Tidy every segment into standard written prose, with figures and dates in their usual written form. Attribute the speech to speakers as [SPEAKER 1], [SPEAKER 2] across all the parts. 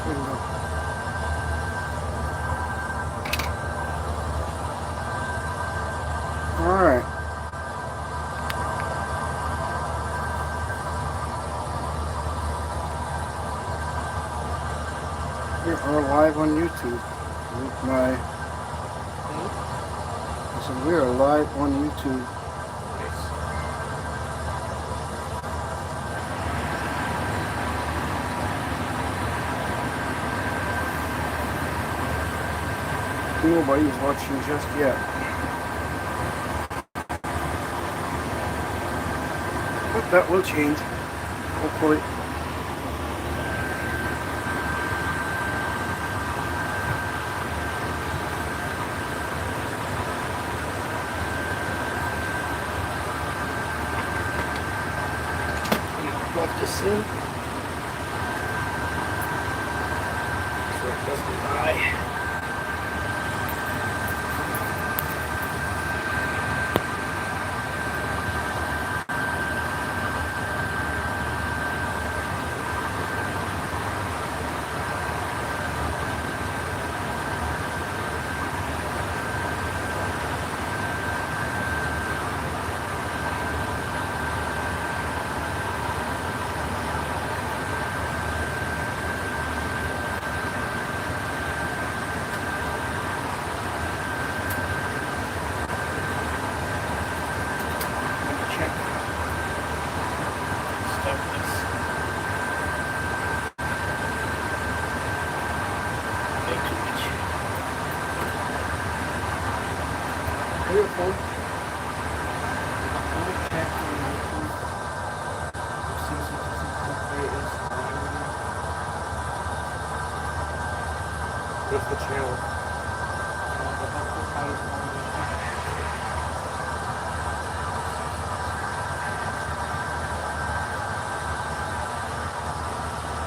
[SPEAKER 1] There we go. Alright. We are live on YouTube with my. So we are live on YouTube. Nobody's watching just yet. But that will change, hopefully. Plug this in so it doesn't die. Beautiful. What's the channel?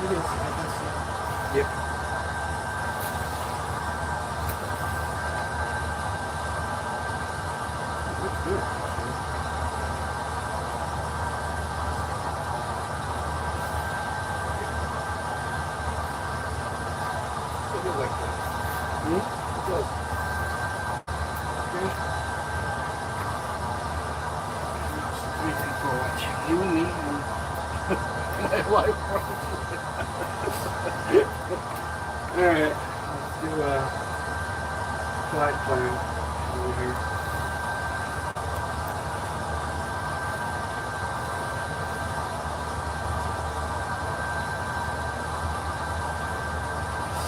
[SPEAKER 1] It is, I can see. Yep. Good. Like that. It does. Okay. Three people watching. You, me, and my wife. Alright. Let's do a flight plan over here.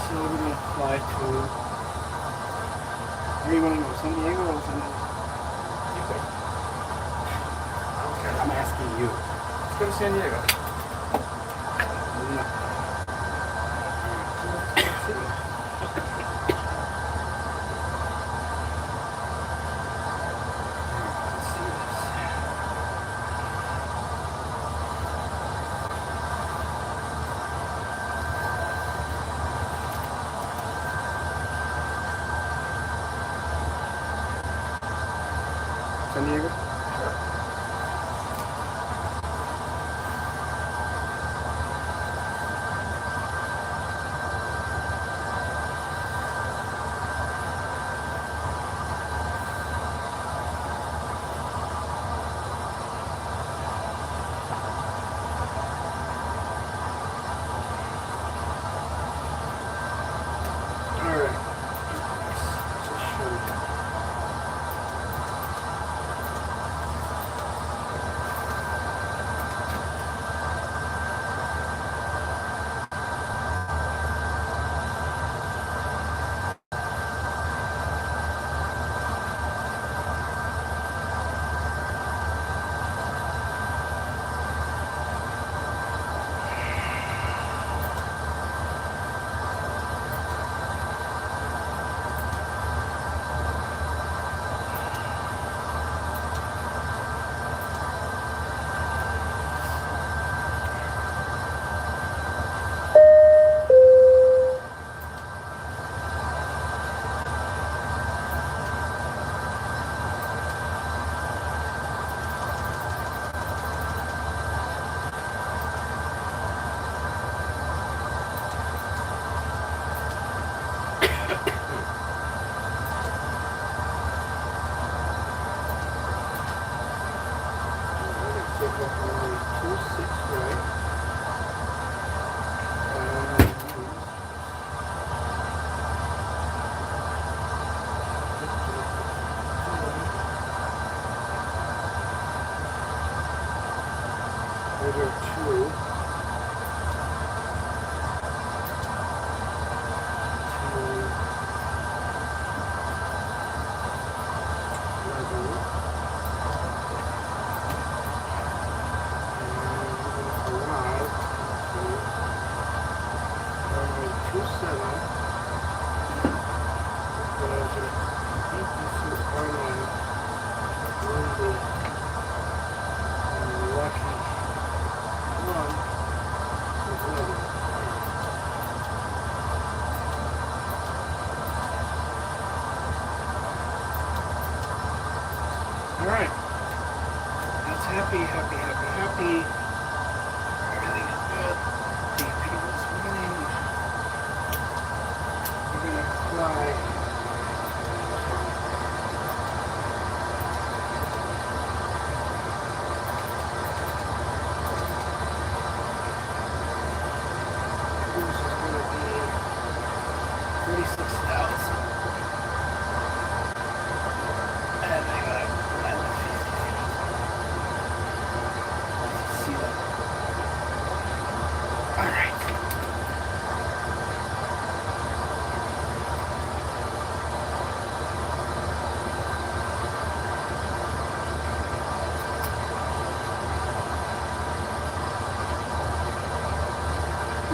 [SPEAKER 1] So we're going to fly to, where you want to go, San Diego or San Diego? You pick. I don't care, I'm asking you. Let's go to San Diego. San Diego? Sure. Alright. That's happy. Everything is good. The people's winning. We're gonna fly. Cruise is gonna be 36,000. And I gotta land at 50 feet. See that? Alright.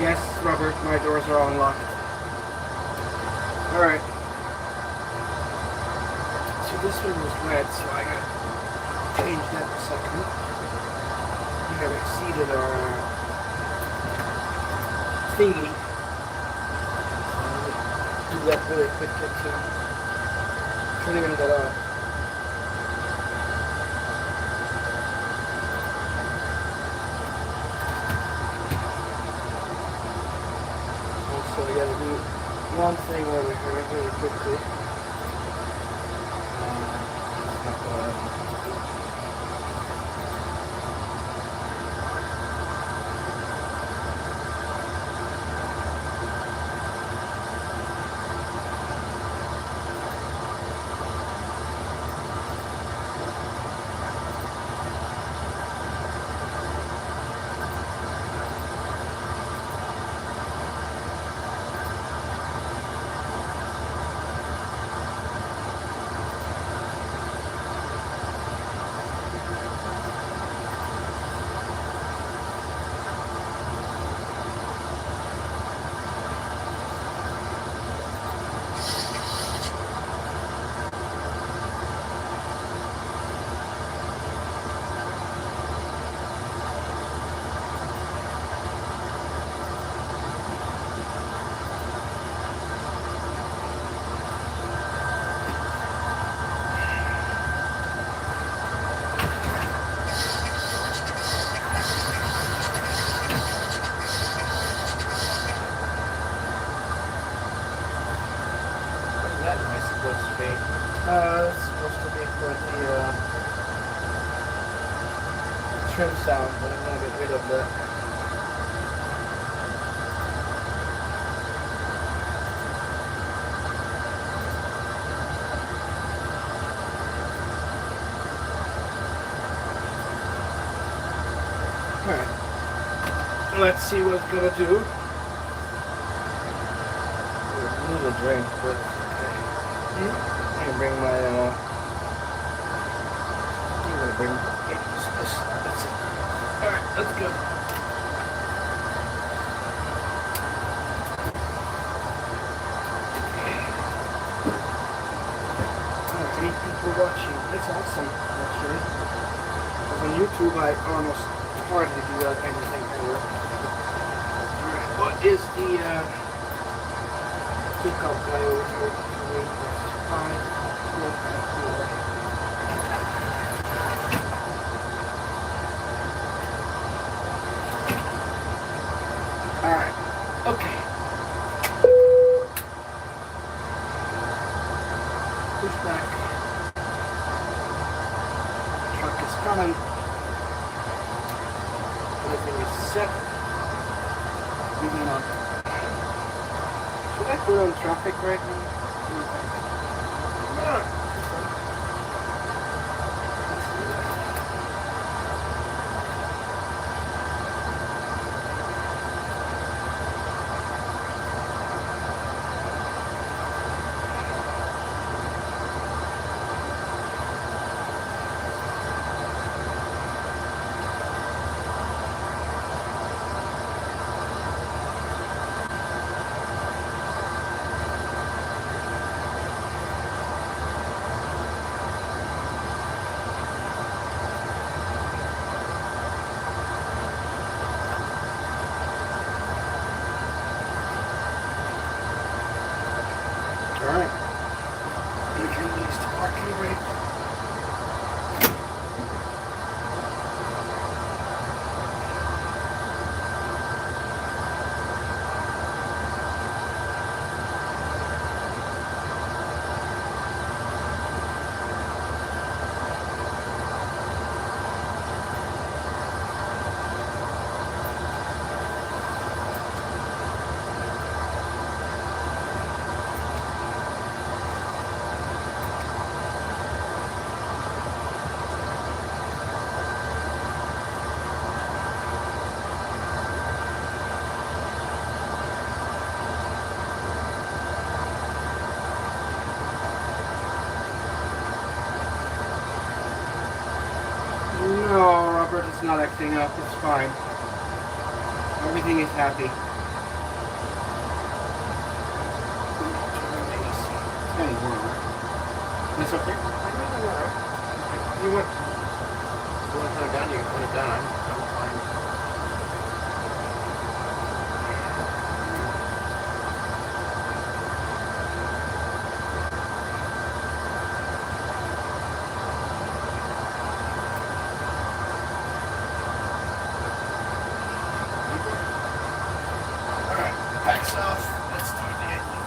[SPEAKER 1] Yes, Robert, my doors are unlocked. Alright. So this one was red, so I gotta change that in a second. We have exceeded our thingy. Do that really quickly too. Turning that off. So we gotta do one thing over here really quickly. It's supposed to be for the trim sound, but I'm going to get rid of that. Alright. Let's see what it's going to do. I need a drink, but okay. I can bring my, I'm gonna bring, that's it. Alright, let's go. 8 people watching, that's awesome, actually. Because on YouTube, I almost hardly do that anything ever. Alright, what is the, pickup guy over here? 5, 4. Alright, okay. Push back. Truck is coming. Everything is set. Moving on. Should I put on traffic right now? Yeah. Alright. We can use the parking brake. No, Robert, it's not acting up. It's fine. Everything is happy. It's getting warmer. It's okay? You want to turn it down? You can turn it down. I'm fine. Backs off. Let's start the engine.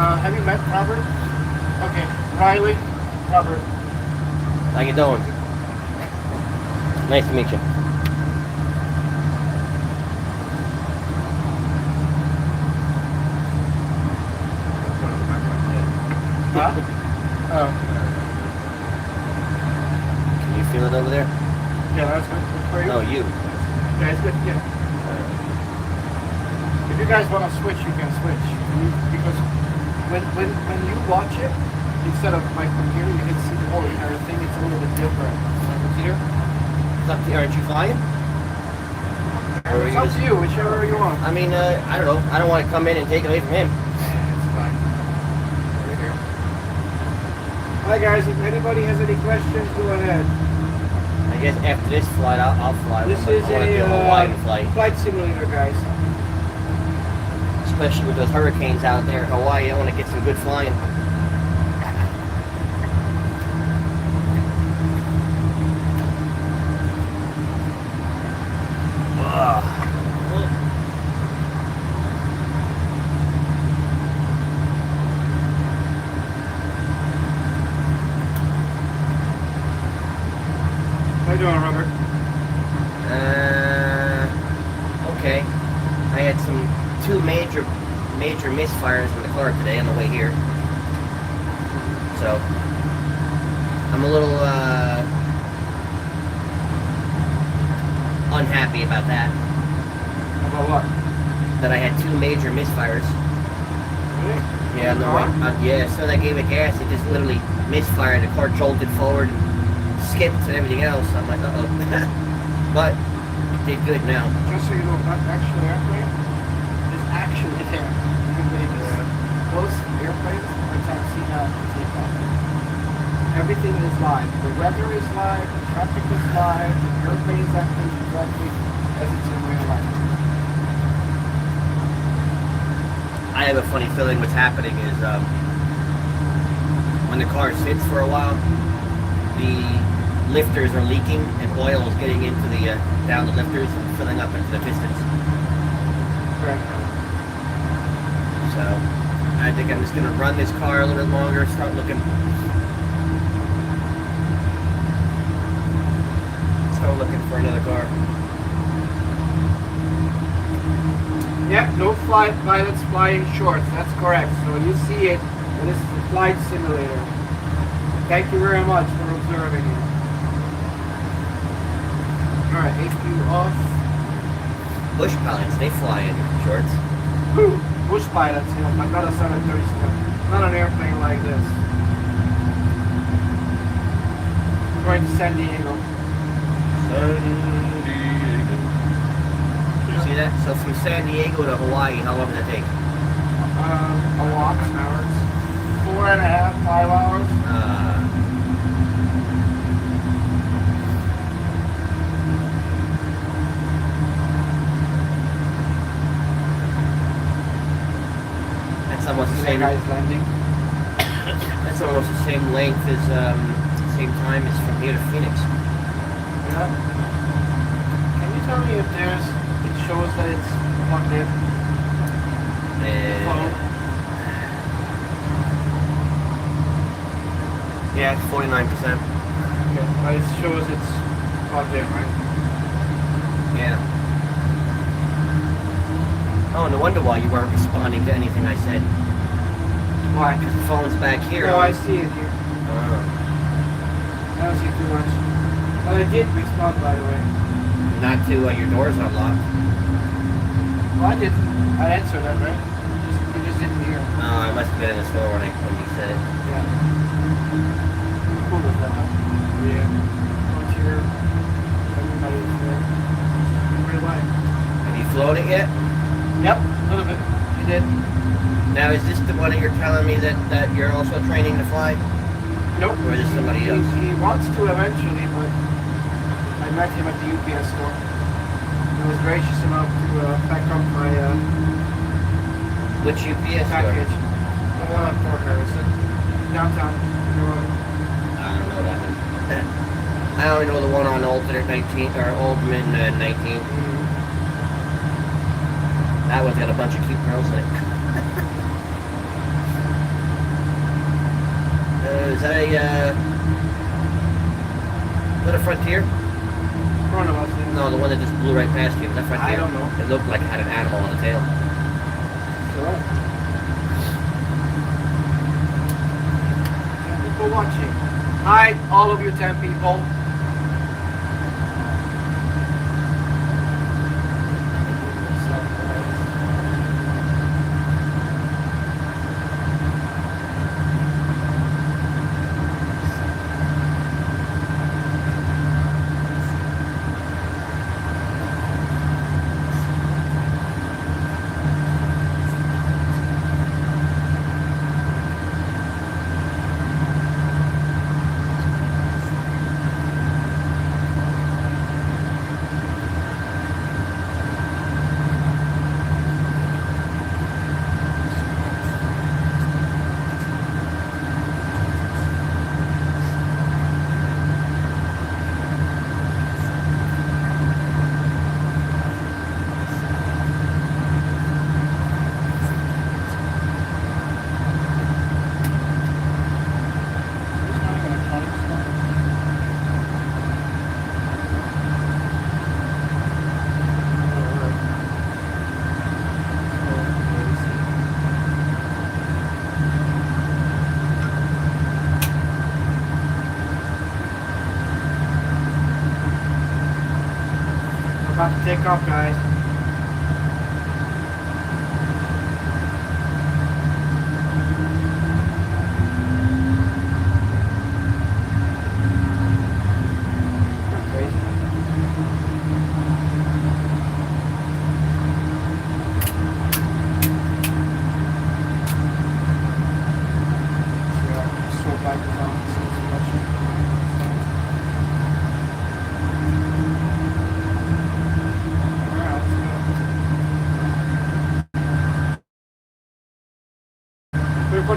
[SPEAKER 1] Have you met Robert? Okay, Riley, Robert.
[SPEAKER 2] How you doing? Nice to meet you.
[SPEAKER 1] Huh? Oh.
[SPEAKER 2] Can you feel it over there?
[SPEAKER 1] Yeah, that's good for you.
[SPEAKER 2] No, you.
[SPEAKER 1] Yeah, it's good. Yeah. If you guys want to switch, you can switch. Because when you watch it, instead of my computer, you can see the whole entire thing. It's a little bit different. Here.
[SPEAKER 2] It's up to you. Aren't you flying? Or
[SPEAKER 1] It's up to you, whichever you want.
[SPEAKER 2] I mean, I don't know. I don't want to come in and take it away from him.
[SPEAKER 1] It's fine. Right here. Hi guys, if anybody has any questions, go ahead.
[SPEAKER 2] I guess after this flight, I'll fly.
[SPEAKER 1] This
[SPEAKER 2] I
[SPEAKER 1] is
[SPEAKER 2] want to do a Hawaiian flight.
[SPEAKER 1] flight simulator, guys.
[SPEAKER 2] Especially with those hurricanes out there in Hawaii. I want to get some good flying.
[SPEAKER 1] How you doing, Robert?
[SPEAKER 2] Okay. I had two major misfires in the car today on the way here. So I'm a little unhappy about that.
[SPEAKER 1] About what?
[SPEAKER 2] That I had two major misfires.
[SPEAKER 1] Really?
[SPEAKER 2] Yeah, no way. Yeah, so I gave it gas. It just literally misfired. The car jolted forward, skipped, and everything else. I'm like, uh-oh. But it did good now.
[SPEAKER 1] Just so you know, that actual airplane is actually there. You can believe this. Most airplanes are taxiing out and take off. Everything is live. The weather is live, the traffic is live, the airplane is acting exactly as it's in real life.
[SPEAKER 2] I have a funny feeling what's happening is when the car sits for a while, the lifters are leaking and oil is getting into the down the lifters and filling up into the pistons.
[SPEAKER 1] Correct.
[SPEAKER 2] So I think I'm just going to run this car a little bit longer, start looking for another car.
[SPEAKER 1] Yep, no flight pilots flying shorts. That's correct. So when you see it, this is the flight simulator. Thank you very much for observing it. Alright, AQ off.
[SPEAKER 2] Bush pilots, they fly in shorts.
[SPEAKER 1] Woo! Bush pilots, you know, but not a 737. Not an airplane like this. We're going to San Diego.
[SPEAKER 2] See that? So from San Diego to Hawaii, how long does that take?
[SPEAKER 1] A lot of hours. 4.5, 5 hours.
[SPEAKER 2] That's almost the
[SPEAKER 1] That
[SPEAKER 2] same.
[SPEAKER 1] guy's landing.
[SPEAKER 2] That's almost the same length as same time as from here to Phoenix.
[SPEAKER 1] Yeah. Can you tell me if it shows that it's plugged in? Phone?
[SPEAKER 2] Yeah, it's 49%.
[SPEAKER 1] Okay, but it shows it's plugged in, right?
[SPEAKER 2] Yeah. Oh, no wonder why you weren't responding to anything I said.
[SPEAKER 1] Why?
[SPEAKER 2] Because the phone's back here.
[SPEAKER 1] No, I see it here. I don't see too much. But I did respond, by the way.
[SPEAKER 2] Not to your doors unlocked.
[SPEAKER 1] Well, I did. I answered that, right? You just didn't hear.
[SPEAKER 2] Oh, I must have been in the store when you said it.
[SPEAKER 1] Yeah. Cool with that, huh? Yeah. Once you're everybody's there. Real life.
[SPEAKER 2] Have you flown it yet?
[SPEAKER 1] Yep, a little bit. I did.
[SPEAKER 2] Now, is this the one that you're telling me that you're also training to fly?
[SPEAKER 1] Nope.
[SPEAKER 2] Or is this somebody else?
[SPEAKER 1] He wants to eventually, but I met him at the UPS store. He was gracious enough to pack up my
[SPEAKER 2] Which UPS store?
[SPEAKER 1] package. The one on Fort Harrison, downtown.
[SPEAKER 2] I don't know that one. I only know the one on Alternate 19 or Oldman 19. That one's got a bunch of cute girls in it. that is that a Frontier?
[SPEAKER 1] Front of us.
[SPEAKER 2] No, the one that just blew right past you. Was that Frontier?
[SPEAKER 1] I don't know.
[SPEAKER 2] It looked like it had an animal on the tail.
[SPEAKER 1] Sure. People watching. Hi, all of you 10 people. About to take off, guys.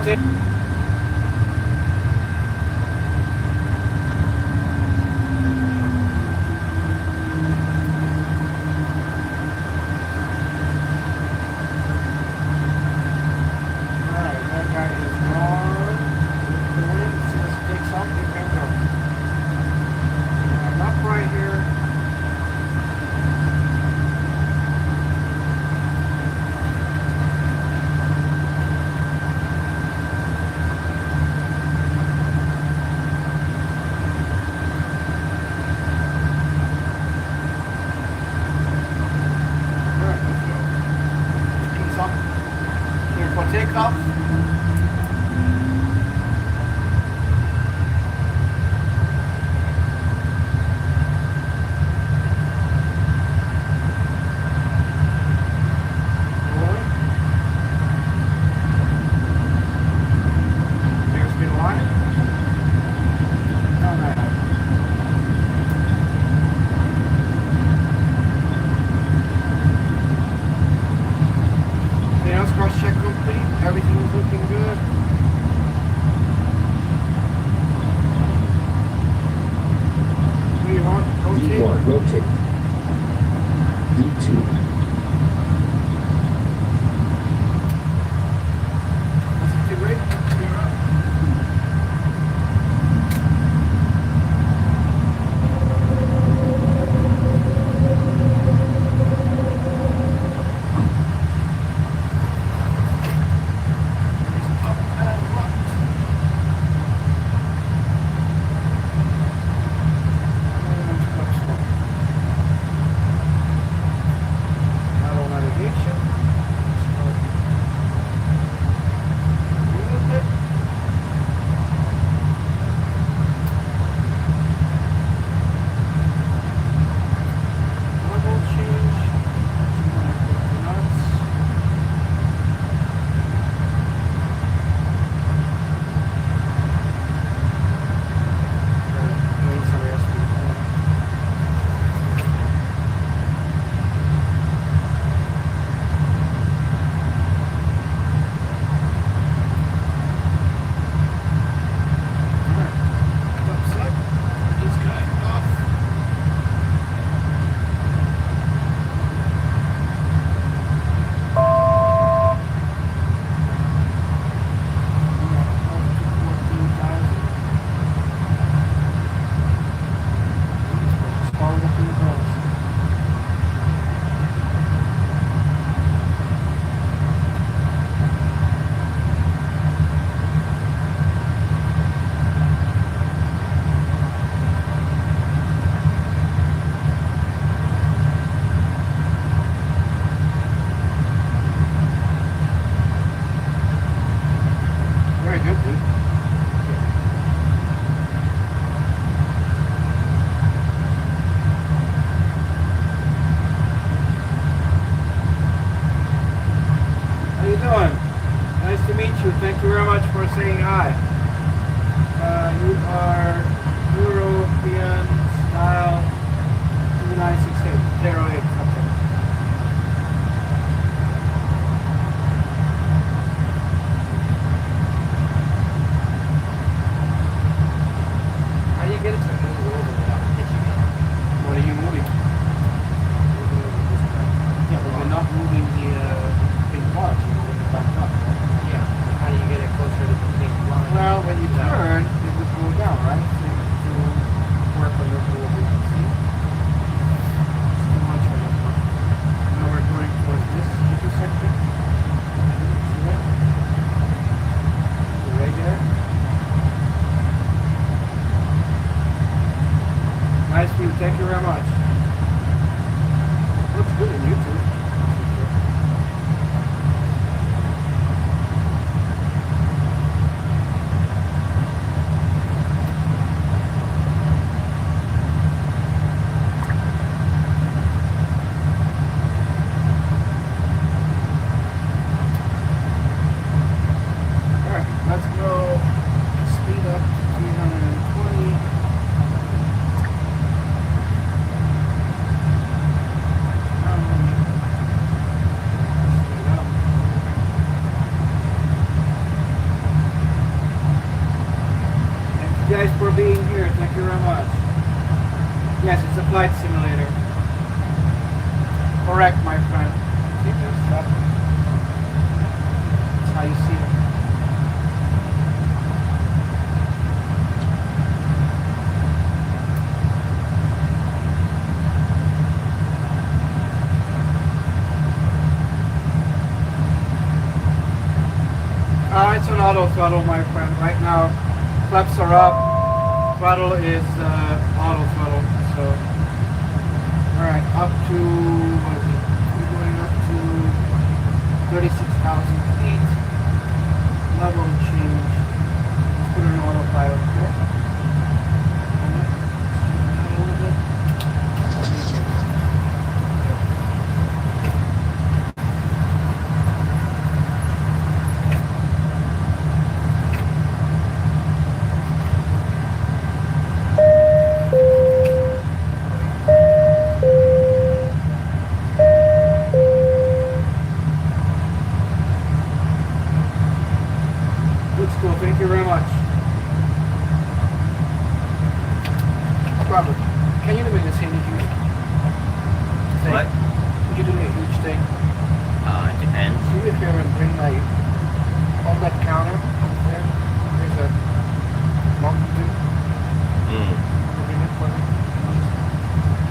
[SPEAKER 1] Take. Takeoff. Cross-check complete. Everything is looking good.
[SPEAKER 3] V1, rotate. V2.
[SPEAKER 1] very much for saying hi. You are European style 2968 something.
[SPEAKER 2] How do you get it to move over without pitching it?
[SPEAKER 1] What are you moving? Yeah, but we're not moving the big parts. We're moving it back up.
[SPEAKER 2] Yeah. How do you get it closer to the big line?
[SPEAKER 1] Well, when you turn, it would go down, right? So to work on your movement. See? Too much of it. Now we're going towards this intersection. See that? Right there. Nice view. Thank you very much. Looks good on YouTube. Alright, let's go speed up to 320. Speed up. Thank you guys for being here. Thank you very much. Yes, it's a flight simulator. Correct, my friend. See this stuff? That's how you see it. It's on auto throttle, my friend. Right now, flaps are up. Throttle is auto throttle. So, all right, up to what is it? We're going up to 36,000 feet. Level change. Let's put it in autopilot here. A little bit. Looks cool. Thank you very much. Robert, can you do me this in a huge thing?
[SPEAKER 2] What?
[SPEAKER 1] Would you do me a huge thing?
[SPEAKER 2] It depends.
[SPEAKER 1] Do me a favor and bring my on that counter up there. There's a Mountain Dew. Bring it for me.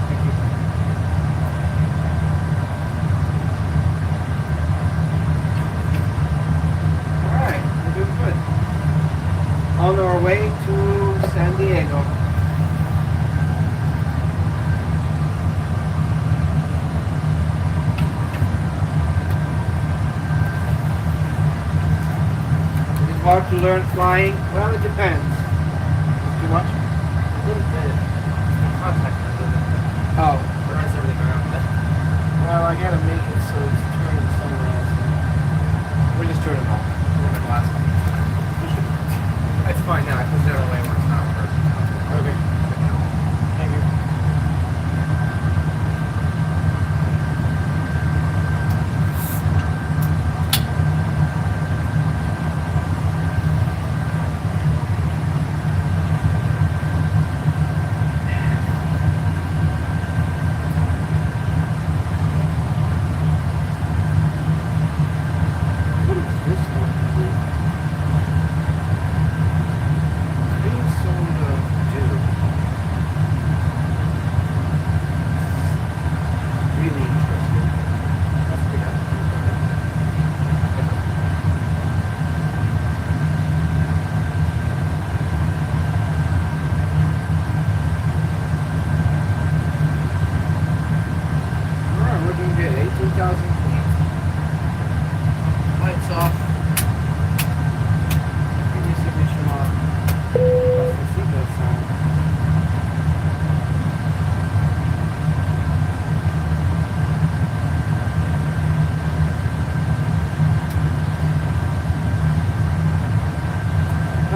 [SPEAKER 1] Thank you. Alright, we're doing good. On our way to San Diego. It is hard to learn flying. Well, it depends. Too much?
[SPEAKER 2] A little bit. Contact a little bit.
[SPEAKER 1] Oh.
[SPEAKER 2] Runs everything around. But
[SPEAKER 1] Well, I gotta make it so it's turning somewhere else. We'll just turn it off.
[SPEAKER 2] the last one. It's fine now. I put it the other way where it's not working.
[SPEAKER 1] Okay. Thank you. What is this one? Green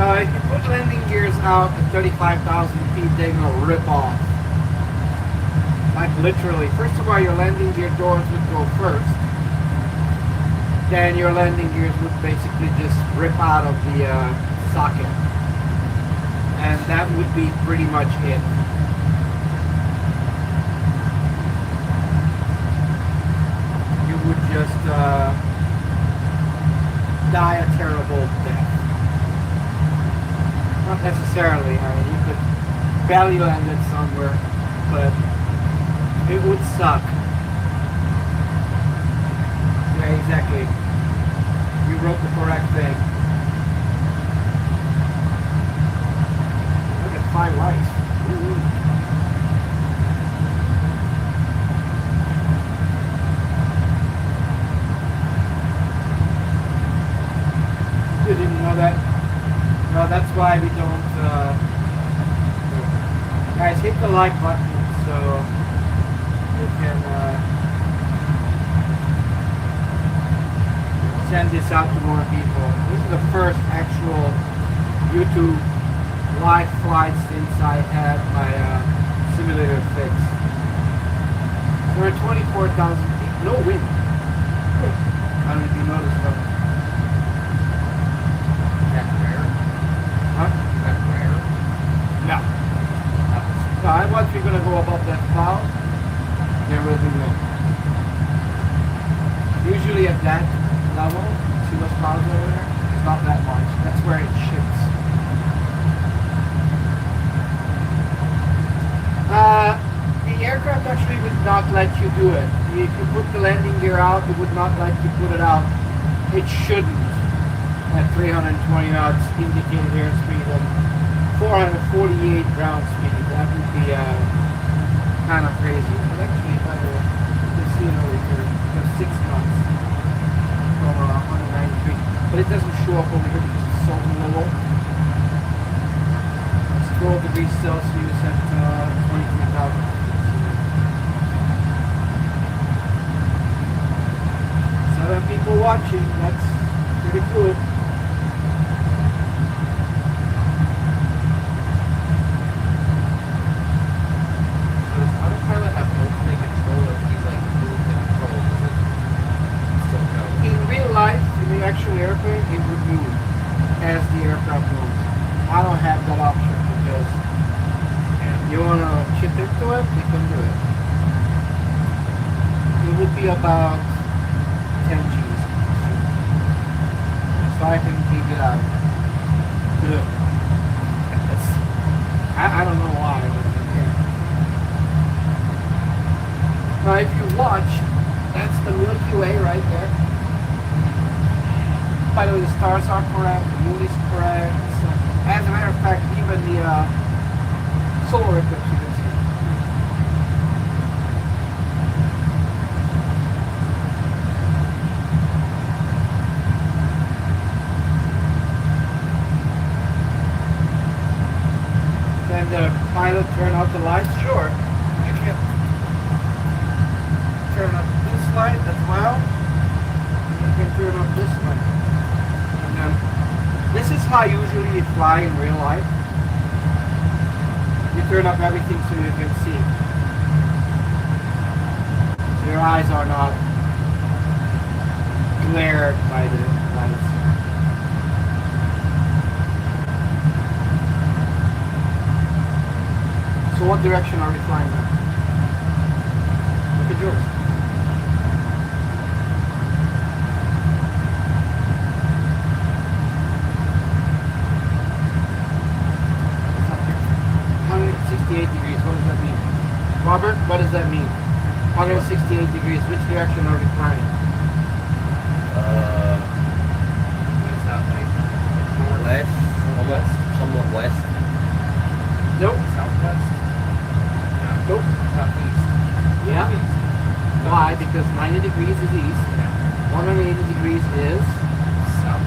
[SPEAKER 1] If you put landing gears out at 35,000 feet, they're gonna rip off. Like literally. First of all, your landing gear doors would go first. Then your landing gears would basically just rip out of the socket. And that would be pretty much it. You would just die a terrible death. Not necessarily. I mean, you could belly land it somewhere, but it would suck. Yeah, exactly. You wrote the correct thing. Look at 5 lights. Woo-hoo. You didn't know that? No, that's why we don't. Guys, hit the like button so you can send this out to more people. This is the first actual YouTube live flight since I had my simulator fixed. We're at 24,000 feet, no wind. I don't know if you noticed that. Huh? No. No, once we're gonna go above that cloud, there will be wind. Usually at that level, see those clouds over there? It's not that much. That's where it shifts. The aircraft actually would not let you do it. If you put the landing gear out, it would not let you put it out. It shouldn't. At 320 knots indicated airspeed and 448 ground speed. That would be kind of crazy. But actually, by the way, you can see it over here. There's 6 knots from 190 feet. But it doesn't show up over here because it's so low. It's 12 degrees Celsius at 23,000 feet. 7 people watching. That's pretty cool. Actual airplane, it would move as the aircraft moves. I don't have that option because if you want to chip into it, you can do it. It would be about 10 G's. So I can keep it out. Good. I don't know why, but yeah. Now if you watch, that's the Milky Way right there. By the way, the stars are correct, the moon is correct. So, as a matter of fact, even the solar eclipse you can see. Can the pilot turn out the lights? Sure. You can turn up this light as well. You can turn up this light. This is how usually you fly in real life. You turn up everything so you can see. So your eyes are not glared by the lights. So what direction are we flying now? Look at yours. Degrees. What does that mean? Robert, what does that mean? 168 degrees. Which direction are we flying?
[SPEAKER 2] What's that like? West? Somewhat west.
[SPEAKER 1] Nope.
[SPEAKER 3] Southwest?
[SPEAKER 1] Nope.
[SPEAKER 3] Southeast?
[SPEAKER 1] Yeah. Why? Because 90 degrees is east. 180 degrees is
[SPEAKER 3] South.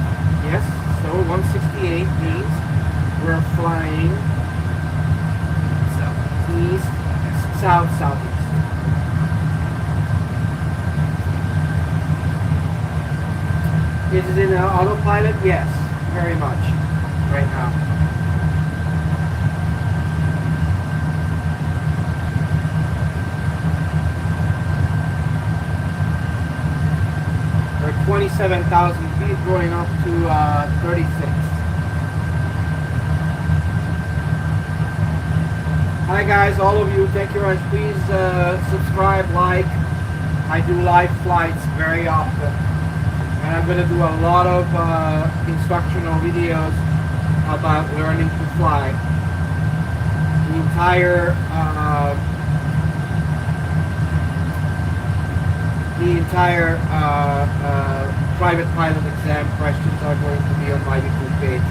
[SPEAKER 1] yes. So 168 means we're flying east, south, southeast. Is it in autopilot? Yes, very much. right now. We're 27,000 feet going up to 36. Hi guys, all of you, thank you very much. Please subscribe, like. I do live flights very often. And I'm going to do a lot of instructional videos about learning to fly. The entire private pilot exam questions are going to be on my YouTube page.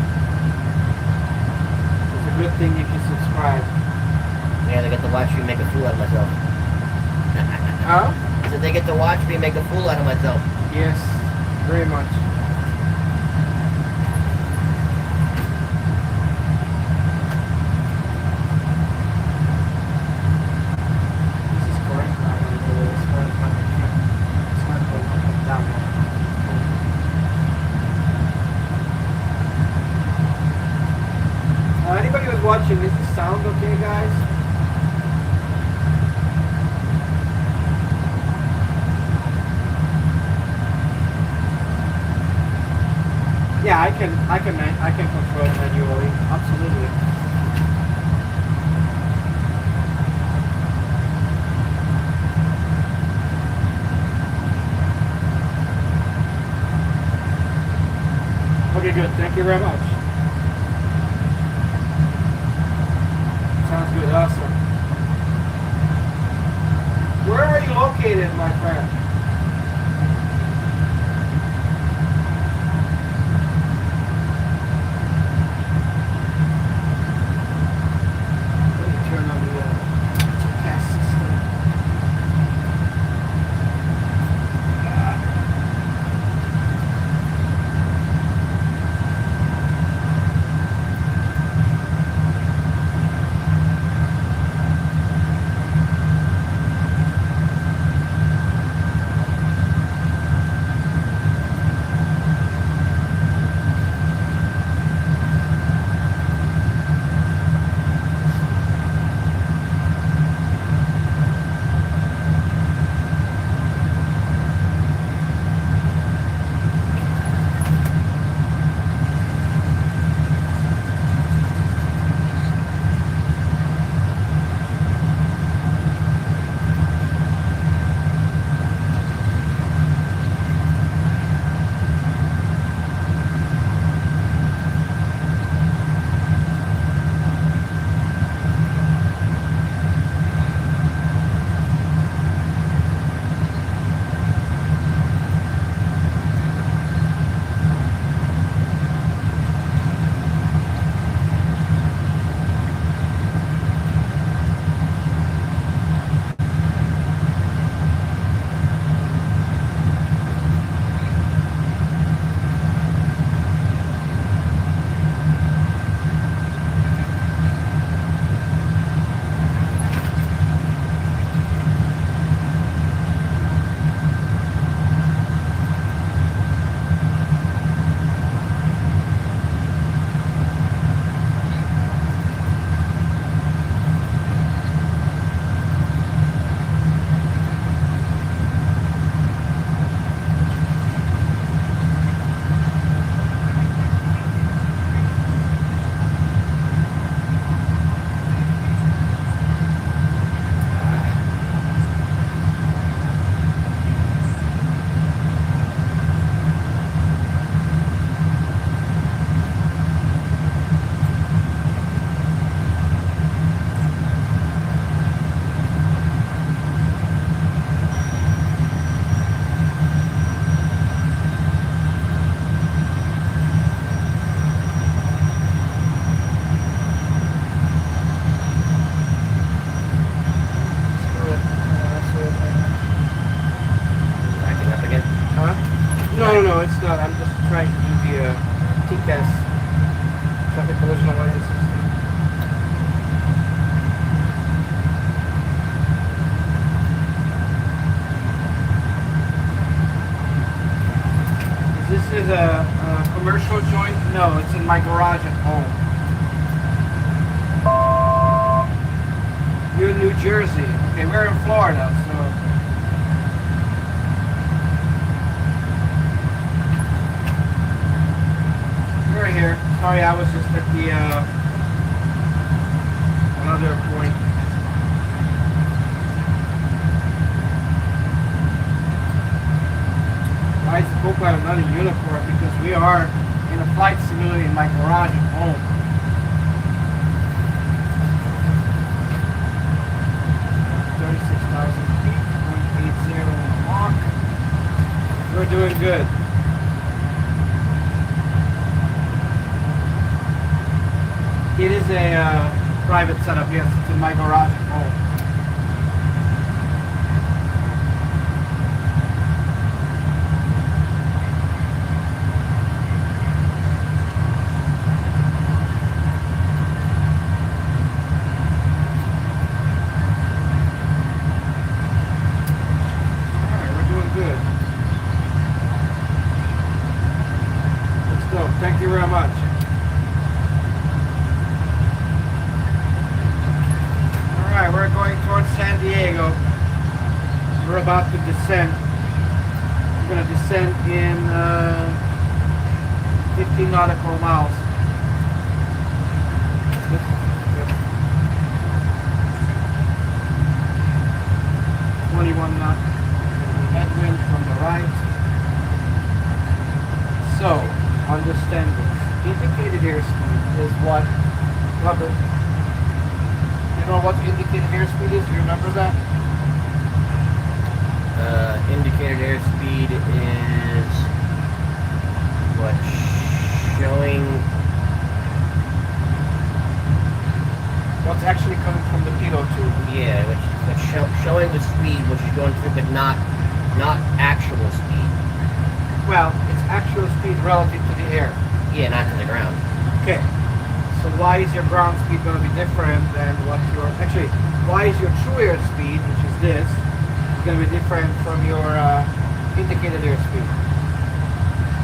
[SPEAKER 1] It's a good thing if you subscribe.
[SPEAKER 2] Yeah, they get to watch me make a fool out of myself.
[SPEAKER 1] Huh?
[SPEAKER 2] So they get to watch me make a fool out of myself.
[SPEAKER 1] Yes, very much. This is correct. I'm going to go as far as I can. It's not going up and down. Anybody who's watching, is the sound okay, guys? Yeah, I can control it manually. Absolutely. Okay, good. Thank you very much. Sounds good. Awesome. Where are you located, my friend? No, it's not. I'm just trying to do the TCAS, traffic collision avoidance system. This is a commercial joint? No, it's in my garage at home. You're in New Jersey. Okay, we're in Florida, so. We're here. Sorry, I was just at the another point. I spoke about another unicorn because we are in a flight simulator in my garage at home. We're doing good. It is a private setup, yes. It's in my garage at home. Alright, we're doing good. Let's go. Thank you very much. Alright, we're going towards San Diego. We're about to descend. We're going to descend in 15 nautical miles. 21 knots. Headwind from the right. So, understand this. Indicated airspeed is what, Robert, you know what indicated airspeed is? Do you remember that?
[SPEAKER 2] Indicated airspeed is what showing
[SPEAKER 1] What's actually coming from the pitot tube.
[SPEAKER 2] yeah, which showing the speed which is going through, but not actual speed.
[SPEAKER 1] Well, it's actual speed relative to the air.
[SPEAKER 2] Yeah, not to the ground.
[SPEAKER 1] Okay. So why is your ground speed going to be different than what your... Actually, why is your true airspeed, which is this, going to be different from your indicated airspeed?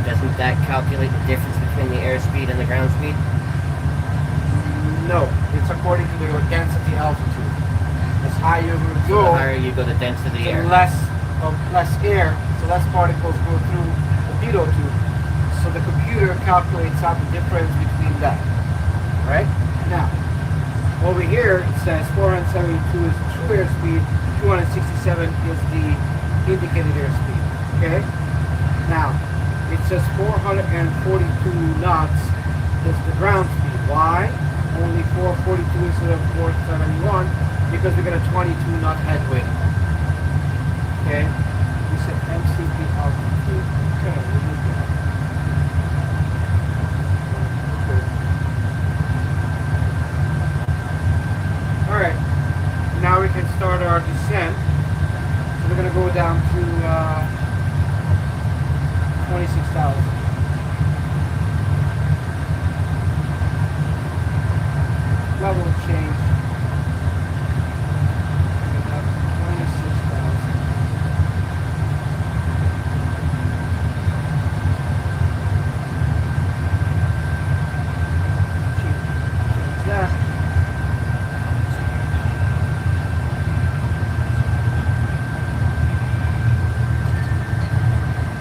[SPEAKER 2] Doesn't that calculate the difference between the airspeed and the ground speed?
[SPEAKER 1] No. It's according to your density altitude. As higher you
[SPEAKER 2] So
[SPEAKER 1] go,
[SPEAKER 2] the higher you go, the denser the air.
[SPEAKER 1] less air, so less particles go through the pitot tube. So the computer calculates out the difference between that. Right? Now, over here it says 472 is the true airspeed, 267 is the indicated airspeed. Okay? Now, it says 442 knots is the ground speed. Why? Only 442 instead of 471 because we got a 22 knot headwind. Okay? We said MCP altitude. Okay, we need that. Alright, now we can start our descent. So we're going to go down to 26,000. Level change. 26,000. Change that.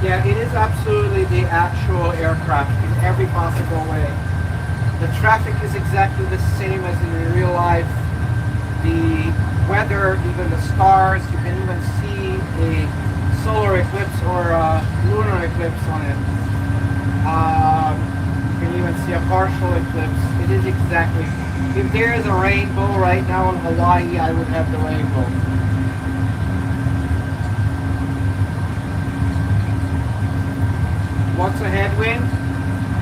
[SPEAKER 1] Yeah, it is absolutely the actual aircraft in every possible way. The traffic is exactly the same as in real life. The weather, even the stars, you can even see a solar eclipse or a lunar eclipse on it. You can even see a partial eclipse. It is exactly. If there is a rainbow right now in Hawaii, I would have the rainbow. What's a headwind?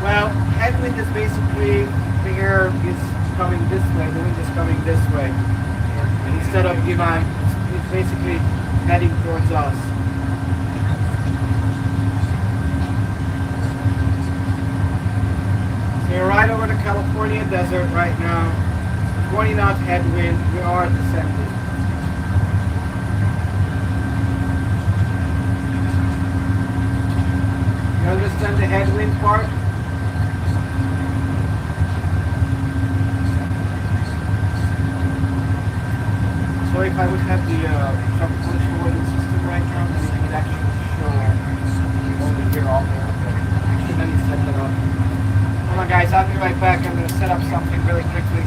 [SPEAKER 1] Well, headwind is basically the air is coming this way, the wind is coming this way. And instead of it's basically heading towards us. So you're right over the California desert right now. 20 knot headwind, we are descending. You understand the headwind part? if I would have the tropical avoidance system right now, then it would actually show over here all there. But actually, let me set that up. Hold on, guys. I'll be right back. I'm going to set up something really quickly.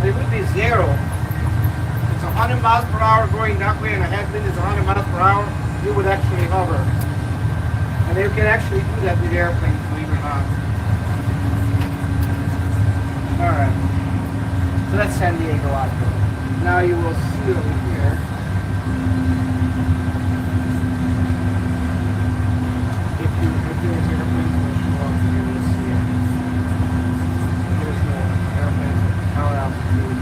[SPEAKER 1] it would be zero. It's 100 miles per hour going that way and a headwind is 100 miles per hour, you would actually hover. And you can actually do that with airplanes, believe it or not. Alright. So that's San Diego out there. Now you will see over here. If there's airplanes will show up, you will see it. There's no airplanes at tower altitude.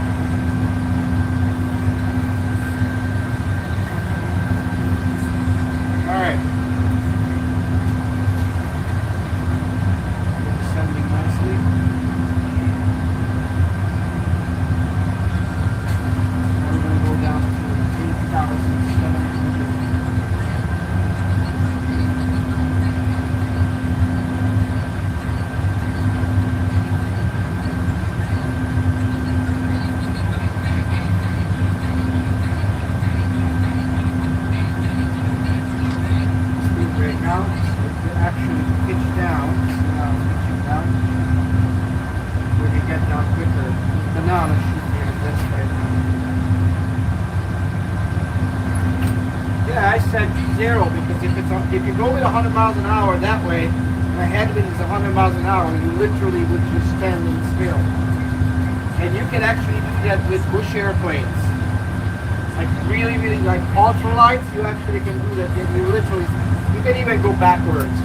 [SPEAKER 1] Alright. Descending nicely. Now we're going to go down to 8,700. Now, if you actually pitch down, pitching down, we can get down quicker. The banana should be in this right now. Yeah, I said zero because if you go with 100 miles an hour that way, and the headwind is 100 miles an hour, you literally would just stand still. And you can actually do that with bush airplanes. Like really, really like ultralights, you actually can do that. And you literally, you can even go backwards.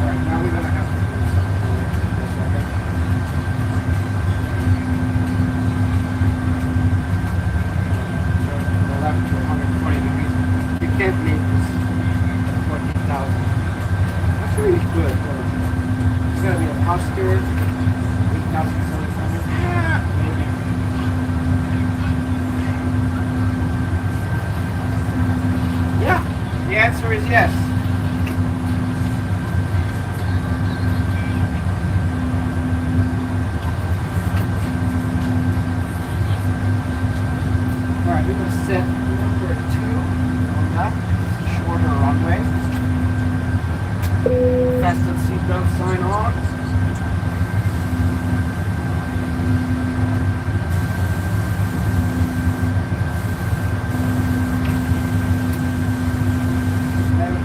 [SPEAKER 1] Alright, now we're going to have to do something like this, okay? So, 11 to 120 degrees. You can't make this 14,000. That's really good. It's going to be a posture, 8,700. Yeah, maybe. Yeah, the answer is yes. Alright, we're going to set number 2 on that. It's a shorter runway. Fasten seatbelt sign on.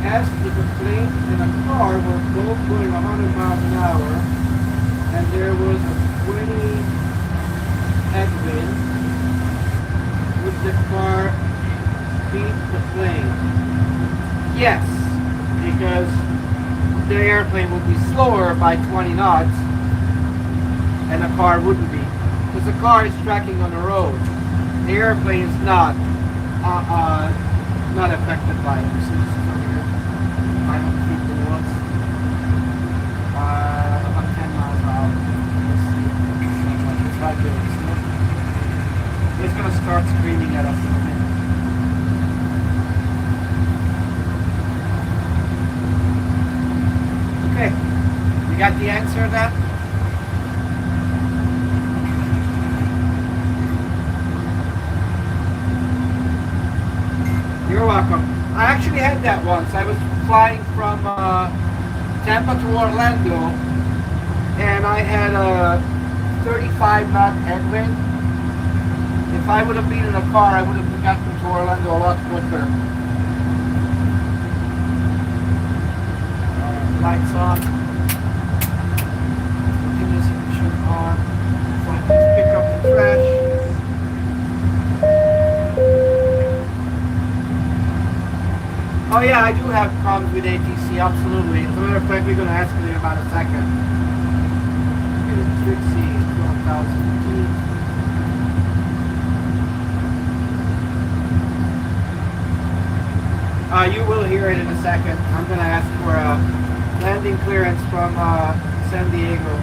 [SPEAKER 1] As if a plane and a car were both going 100 miles an hour and there was a 20 headwind, would the car beat the plane? Yes, because the airplane would be slower by 20 knots and the car wouldn't be. Because the car is tracking on the road. The airplane is not affected by it. So this is over here. 500 feet below us. About 10 miles an hour. Let's see. It's right there. It's going to start screaming at us in a minute. Okay. You got the answer to that? You're welcome. I actually had that once. I was flying from Tampa to Orlando and I had a 35 knot headwind. If I would have been in a car, I would have gotten to Orlando a lot quicker. Lights on. Continuous ignition on. So I can pick up the trash. Oh yeah, I do have problems with ATC, absolutely. As a matter of fact, we're going to ask you in about a second. Trixie, 12,000 feet. You will hear it in a second. I'm going to ask for a landing clearance from San Diego.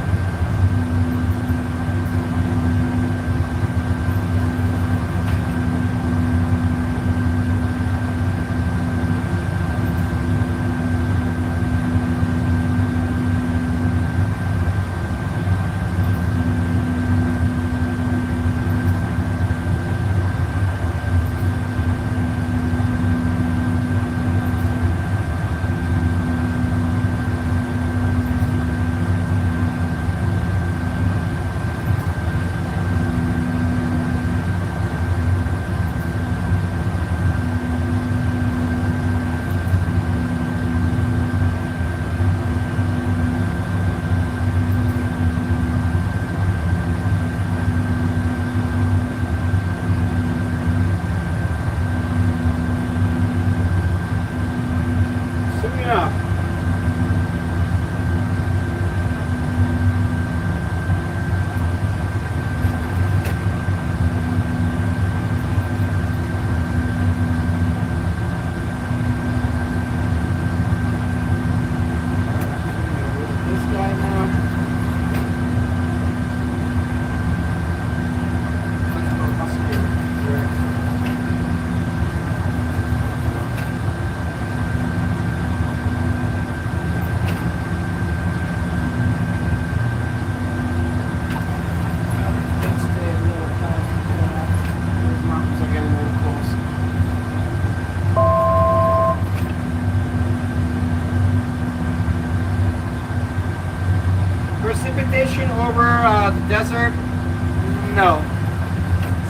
[SPEAKER 1] transportation over the desert? No.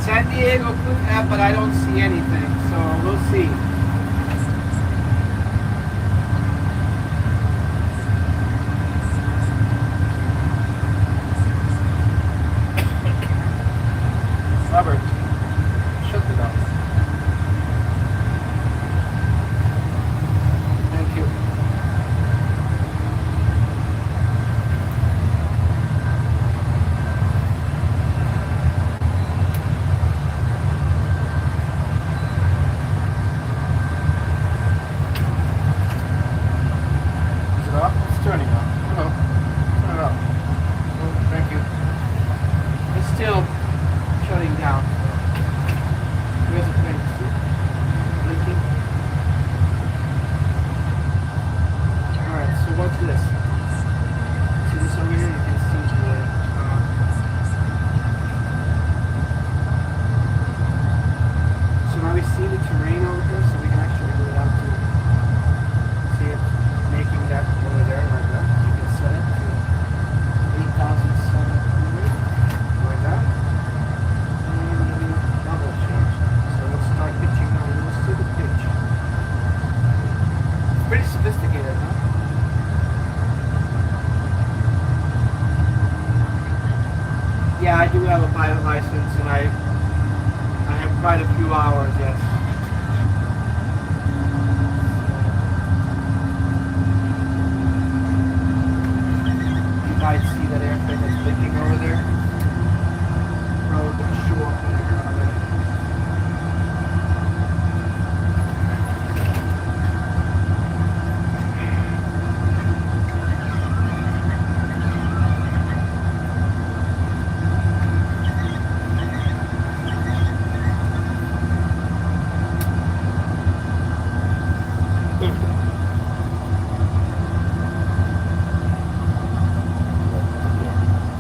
[SPEAKER 1] San Diego could have, but I don't see anything. So we'll see. Robert, shut it off. Thank you. Is it off? It's turning off. Hello. Turn it off. Oh, thank you. It's still shutting down. Where's the thing? Blinking. Alright, so what's this? See this over here? You can see the so now we see the terrain over here, so we can actually go out to see it making that over there like that. You can set it to 8,700 like that. Double change. So let's start pitching now. Let's do the pitch. It's pretty sophisticated, huh? Yeah, I do have a pilot license, and I have quite a few hours, yes. You might see that airplane that's blinking over there. Probably gonna show up in here already.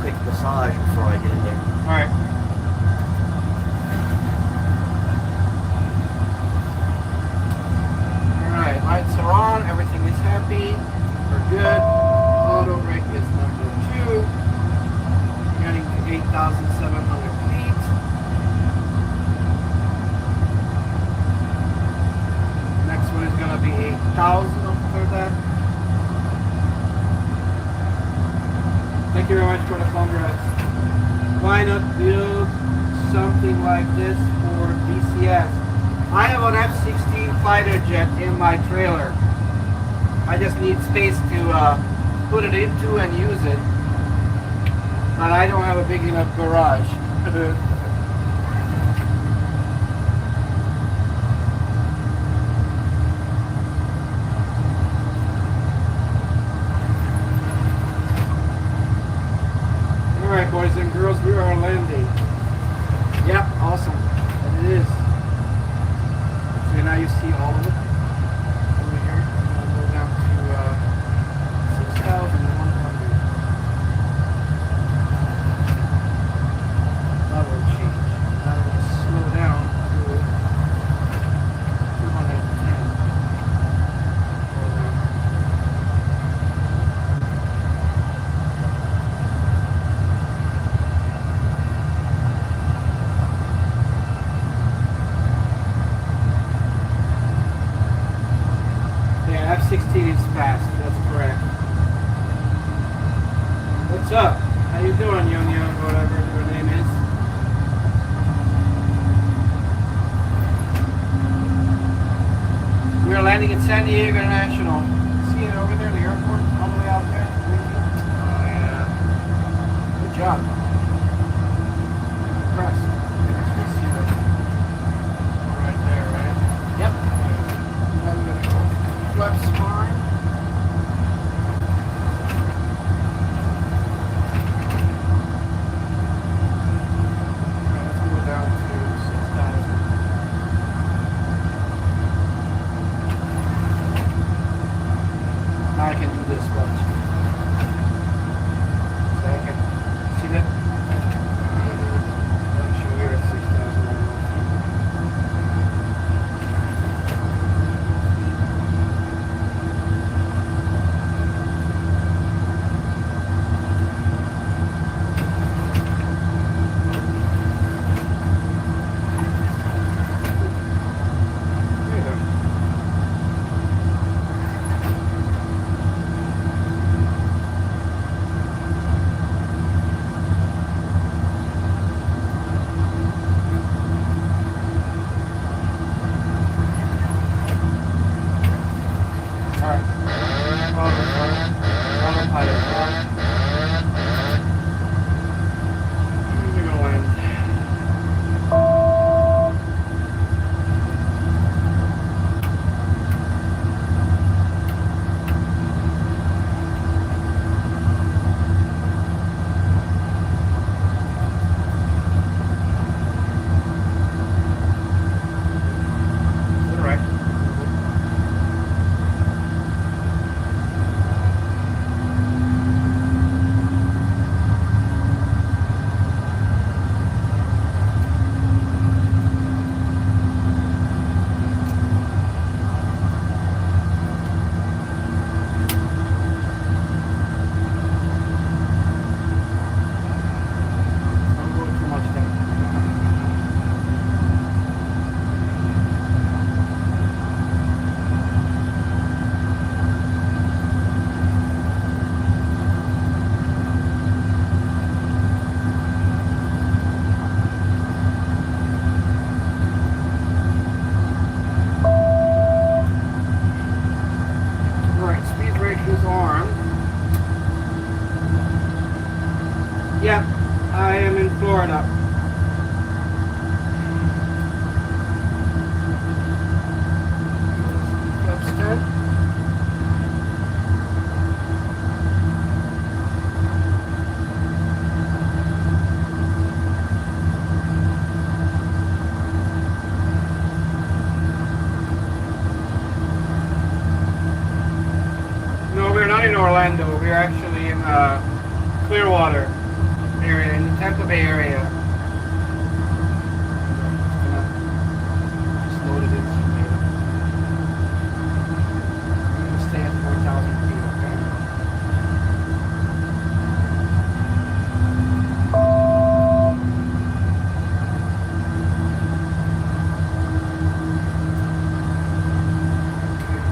[SPEAKER 2] Quick massage before I get in there.
[SPEAKER 1] Alright. Alright, lights are on, everything is happy, we're good. Auto brake is number 2. Getting to 8,700 feet. Next one is gonna be 8,000 after that. Thank you very much for the congrats. Why not build something like this for DCS? I have an F-16 fighter jet in my trailer. I just need space to put it into and use it. But I don't have a big enough garage. Alright, boys and girls, we are landing. Yep, awesome. And it is. So now you see all of it over here. And I'll go down to 6,100. Level change. Now we're going to slow down to 210. Hold on. Yeah, F-16 is fast. That's correct. What's up? How you doing, Young Young, whatever your name is? We are landing at San Diego International. See it over there, the airport, all the way out there? Oh, yeah. Good job. Impressed. Let's see that. Right there, right? Yep. Now we're gonna go flex fine. Let's go down to 6,000. Now I can do this much. So I can see that. Actually, we're at 6,000. Operations armed. Yep, I am in Florida. Webster. No, we're not in Orlando. We're actually in Clearwater area, in the Tampa Bay area. Just loaded in some data. I'm going to stay at 4,000 feet, okay?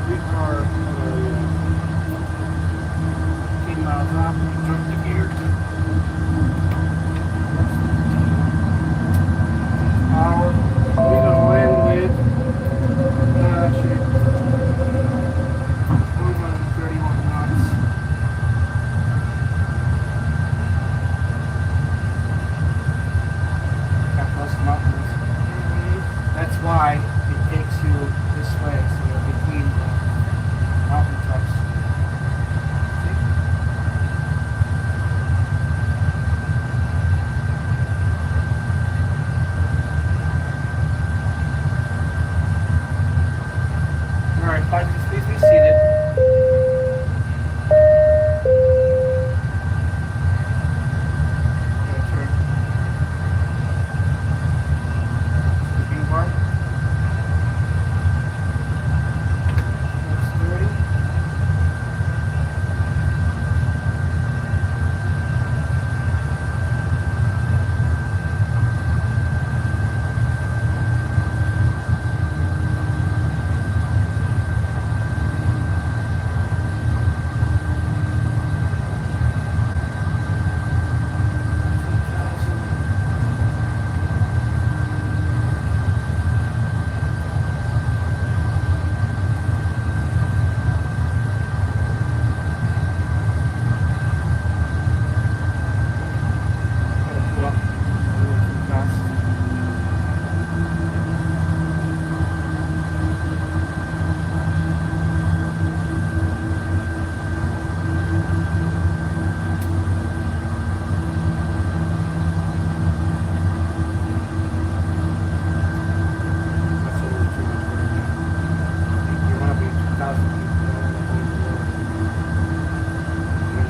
[SPEAKER 1] We are 15 miles off. Jump the gear. We're gonna land with shit, 131 knots. Got close to mountains. That's why it takes you this way, so you're between the mountain tops. See? Alright, pilots, please be seated. Okay, turn. Sleeping bar. That's 30.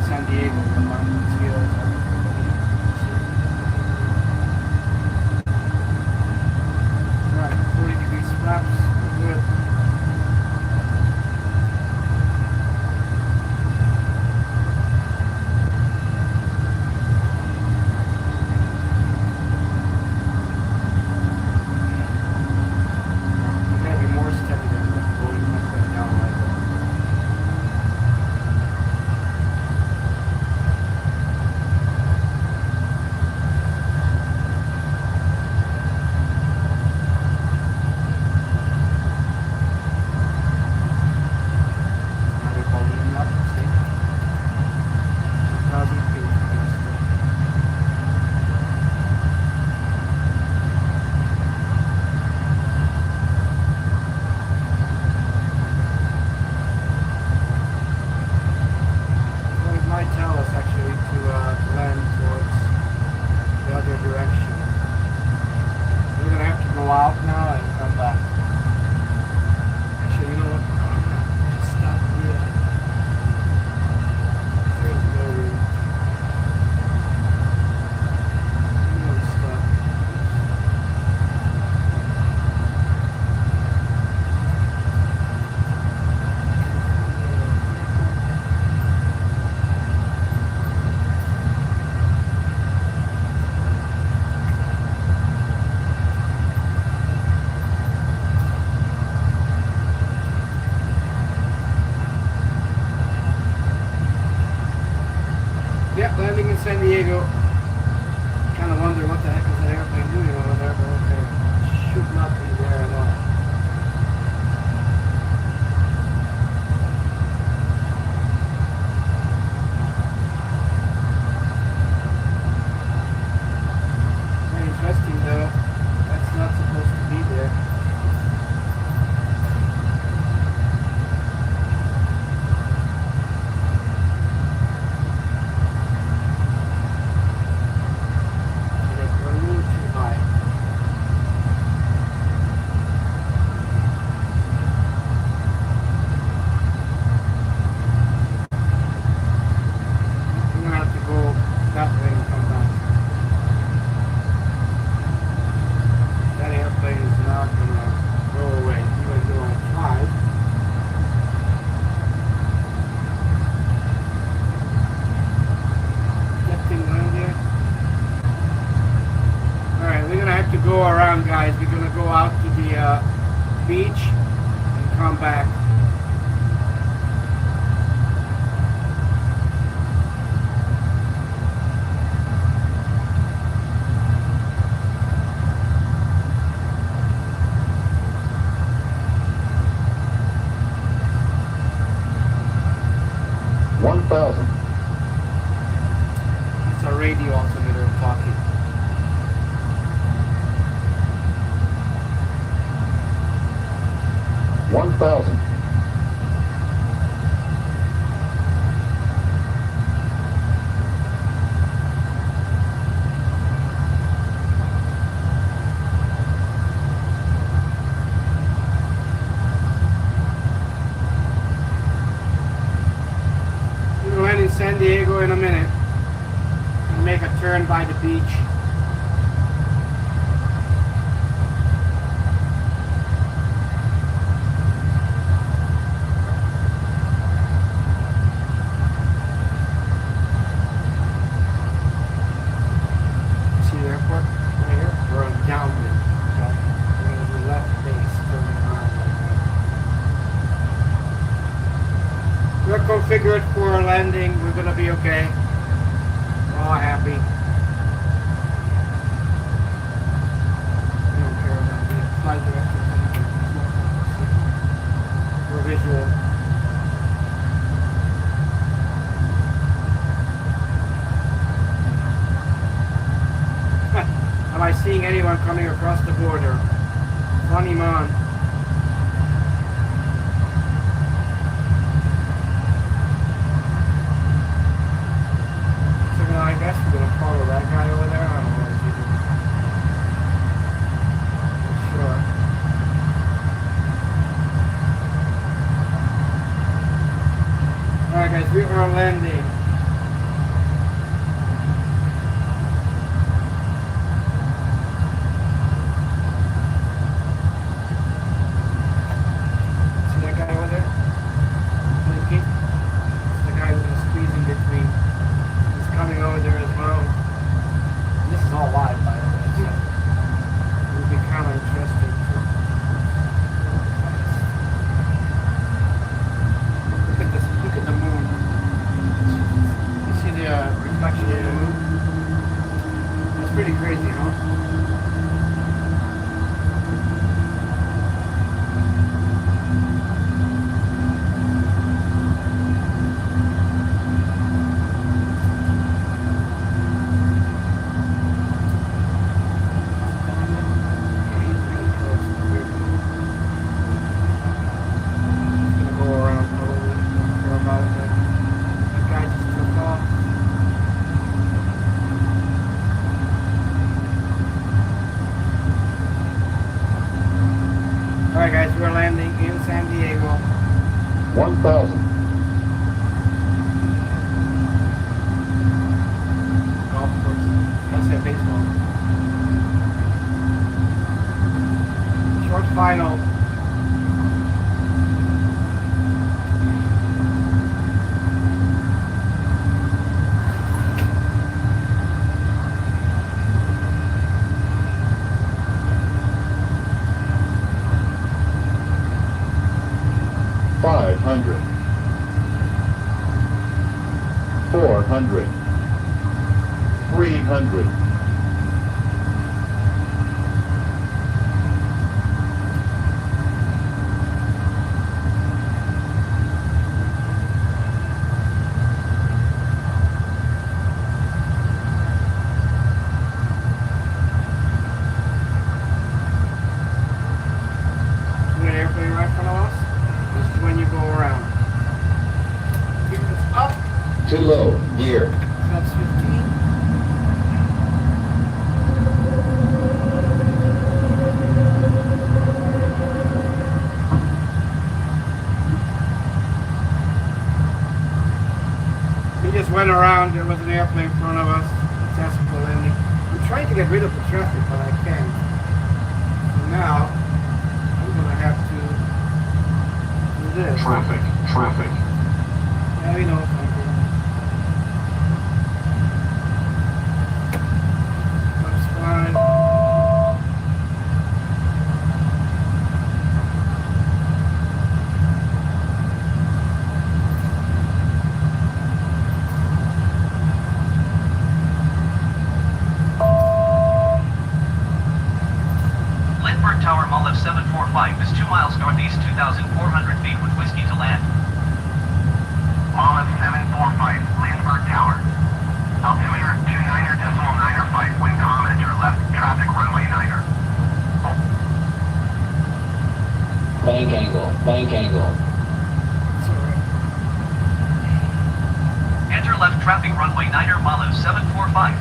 [SPEAKER 1] San Diego, the mountains here. Right, 40 degrees flaps, good. You gotta be more steady than that, going up and down like that. Tell us actually to land towards the other direction. We're gonna have to go out now and come back. Actually, you know what? Just stop here. There's no room. I'm gonna stop. Yep, landing in San Diego. Kind of wonder what the heck is that airplane doing over there, but okay. Should not be there at all. guys. We're gonna go out to the beach and come back. It's a radio altimeter talking. We'll land in San Diego in a minute and make a turn by the beach. See the airport right here? We're on downwind. So we're going to do left base, turning around like that. We're configured for a landing. We're going to be okay. We're all happy. We don't care about the flight director. We're visual. Am I seeing anyone coming across the border? Funny man. So I guess we're gonna follow that guy over there. I don't know what he's doing. Sure. Alright guys, we are landing. Pretty crazy, huh? Alright guys, we're landing in San Diego.
[SPEAKER 3] 1,000.
[SPEAKER 1] Golf course. That's it, baseball. Short final.
[SPEAKER 3] $500. $400. $300.
[SPEAKER 1] See an airplane right in front of us? This is when you go around. Gears up.
[SPEAKER 3] Too low. Gear.
[SPEAKER 1] That's 15. We just went around. There was an airplane in front of us. Successful landing. I'm trying to get rid of the traffic, but I can't. So now, I'm going to have to do this.
[SPEAKER 3] Traffic.
[SPEAKER 1] Yeah, we know. That's fine.
[SPEAKER 4] Enter left traffic runway 9er Malo 745.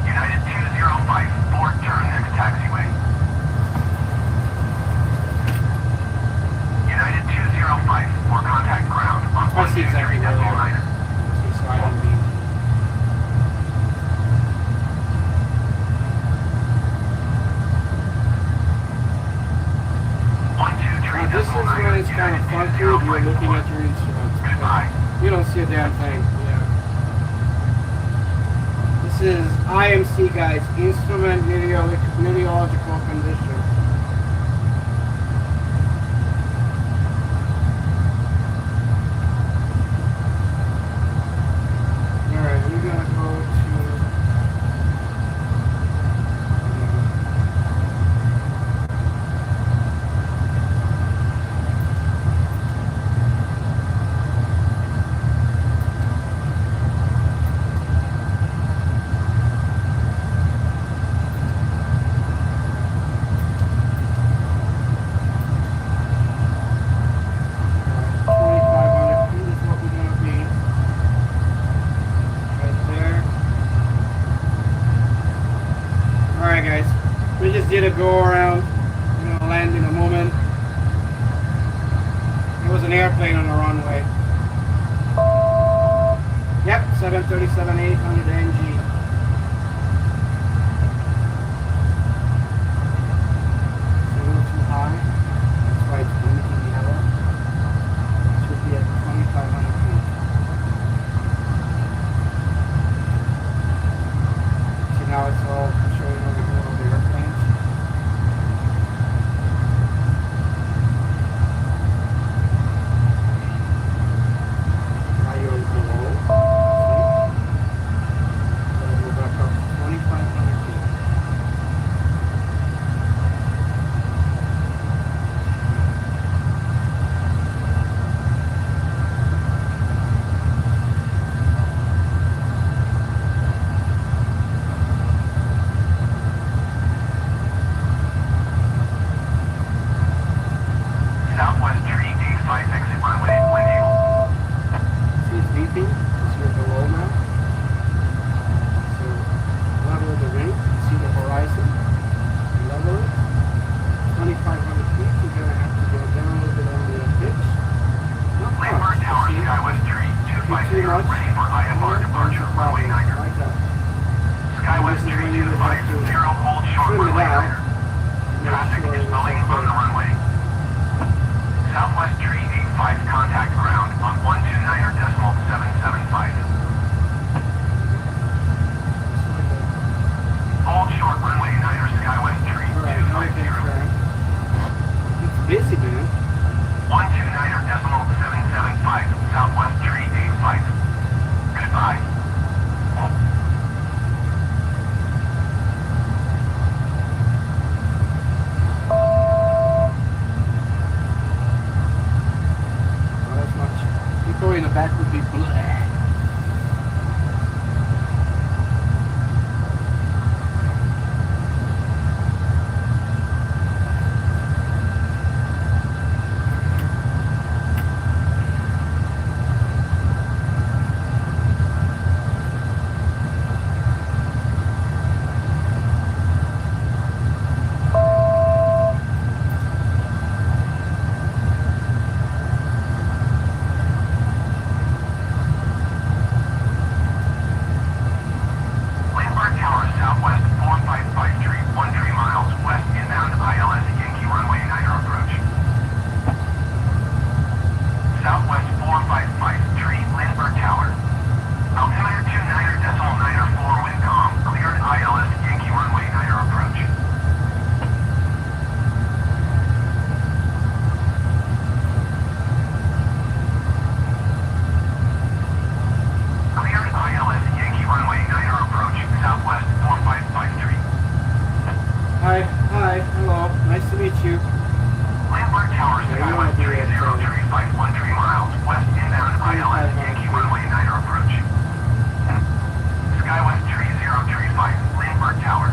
[SPEAKER 4] United 205, board turn next taxiway. United 205, for contact ground on
[SPEAKER 1] I see exactly where they
[SPEAKER 4] 123.9er.
[SPEAKER 1] are. See, so I don't need. This is when it's kind of funky. You're looking at your instruments.
[SPEAKER 4] Goodbye.
[SPEAKER 1] You don't see a damn thing. Yeah. This is IMC, guys. Instrument meteorological condition. Alright, we're gonna go to. We just did a go around, land in a moment. There was an airplane on the runway. Yep, 737-800 NG. It's a little too high. That's why it's blinking yellow. It should be at 2,500 feet. See, now it's all showing over here all the airplanes. Now you're below. See? Then go back up to 2,500 feet.
[SPEAKER 4] Southwest Tree 85 exit runway, Wendy.
[SPEAKER 1] See, it's beeping. It's you're below now. So level the wing. See the horizon. Level it. 2,500 feet. You're gonna have to go down a little bit on the pitch. Not
[SPEAKER 4] Landmark
[SPEAKER 1] much.
[SPEAKER 4] Tower,
[SPEAKER 1] See?
[SPEAKER 4] Skywest Tree
[SPEAKER 1] If too
[SPEAKER 4] 250,
[SPEAKER 1] much,
[SPEAKER 4] ready for IFR departure, runway 9er.
[SPEAKER 1] like that.
[SPEAKER 4] Skywest
[SPEAKER 1] This is
[SPEAKER 4] Tree
[SPEAKER 1] when you would have
[SPEAKER 4] 250,
[SPEAKER 1] to
[SPEAKER 4] hold short
[SPEAKER 1] trim it
[SPEAKER 4] runway
[SPEAKER 1] out.
[SPEAKER 4] 9er.
[SPEAKER 1] Make
[SPEAKER 4] Traffic
[SPEAKER 1] sure
[SPEAKER 4] is
[SPEAKER 1] it's
[SPEAKER 4] loading
[SPEAKER 1] okay.
[SPEAKER 4] on the runway. Southwest Tree 85, contact ground on 129er decimal 775. Hold short runway 9er, Skywest Tree
[SPEAKER 1] Alright, now we can
[SPEAKER 4] 250.
[SPEAKER 1] turn. It's busy, man.
[SPEAKER 4] 129er decimal 775, Southwest Tree 85. Goodbye.
[SPEAKER 1] Not as much. People in the back would be bleh.
[SPEAKER 4] Landmark Tower, Southwest 455 Tree, 13 miles west inbound ILS Yankee runway 9er approach. Southwest 455 Tree, Landmark Tower. Altimeter 29er decimal 9er 4 wind calm, cleared ILS Yankee runway 9er approach. Cleared ILS Yankee runway 9er approach, Southwest 455 Tree.
[SPEAKER 1] Hi, hello. Nice to meet you.
[SPEAKER 4] Landmark Tower,
[SPEAKER 1] Yeah, you
[SPEAKER 4] Skywest
[SPEAKER 1] wanna be
[SPEAKER 4] Tree
[SPEAKER 1] at,
[SPEAKER 4] 03513 miles west inbound ILS Yankee runway 9er approach. Skywest Tree 035, Landmark Tower.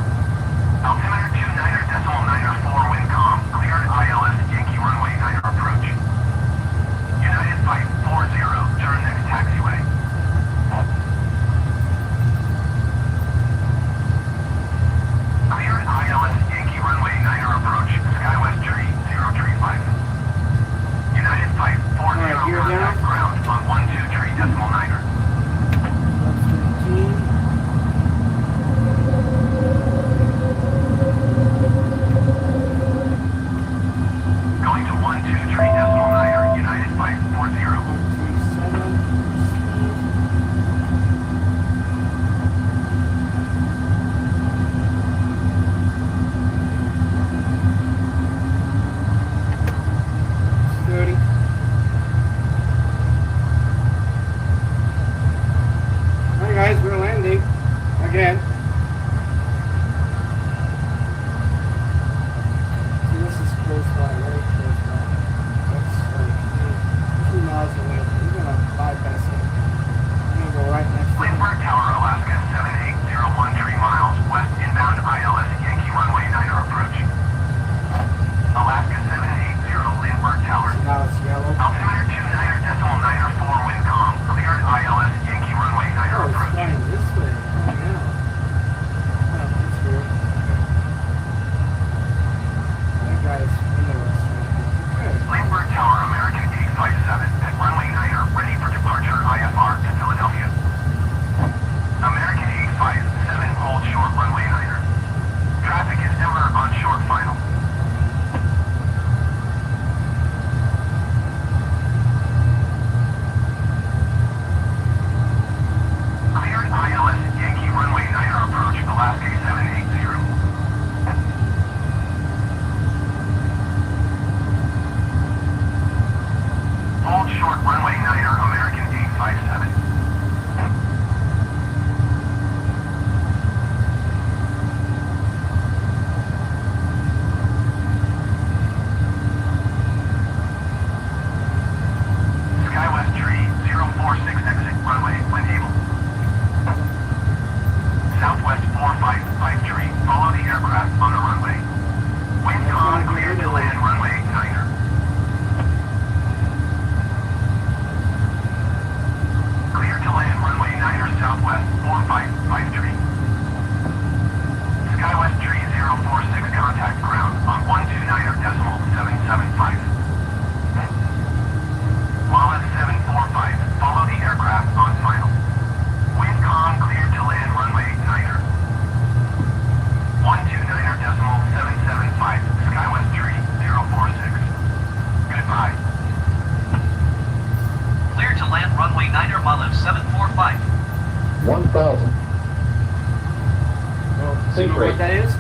[SPEAKER 3] Sink
[SPEAKER 1] know what
[SPEAKER 3] rate.
[SPEAKER 1] that is?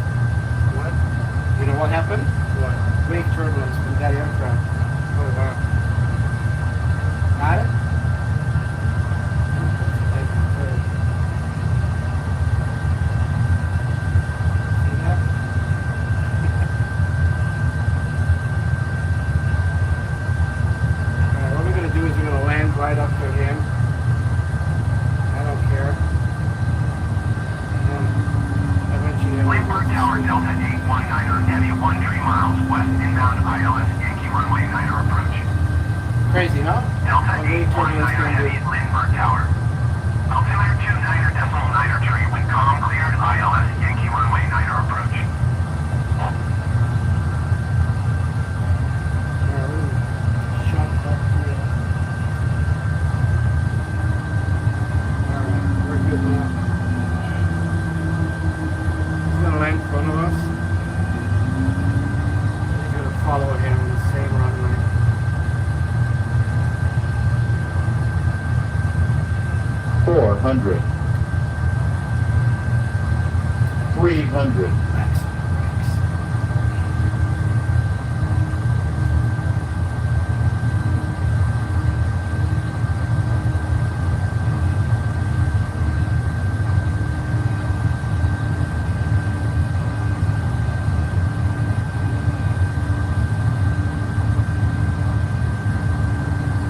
[SPEAKER 5] What?
[SPEAKER 1] You know what happened?
[SPEAKER 5] What?
[SPEAKER 1] Wake turbulence from that aircraft.
[SPEAKER 5] Oh, wow.
[SPEAKER 1] Got it? See that? Alright, what we're gonna do is we're gonna land right up to him. I don't care. And eventually
[SPEAKER 4] Lindbergh Tower, Delta 819er, heavy 13 miles west inbound ILS Yankee runway 9er approach.
[SPEAKER 1] crazy, huh?
[SPEAKER 4] Delta
[SPEAKER 1] What wake turbulence
[SPEAKER 4] 819er
[SPEAKER 1] can do.
[SPEAKER 4] heavy Lindbergh Tower. Altimeter 29er decimal 9er tree, wind calm, cleared ILS Yankee runway 9er approach.
[SPEAKER 1] Shut up here. Alright, we're good now. He's gonna land in front of us. We're gonna follow him on the same runway.
[SPEAKER 3] Four hundred. 300.
[SPEAKER 1] Max.
[SPEAKER 3] Max.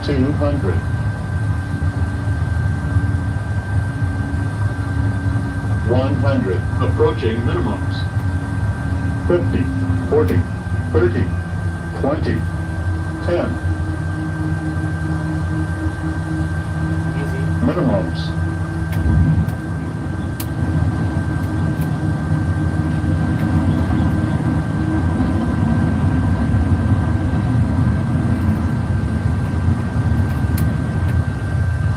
[SPEAKER 3] 200. 100. Approaching minimums. 50, 40, 30, 20, 10.
[SPEAKER 1] Easy.
[SPEAKER 3] Minimums.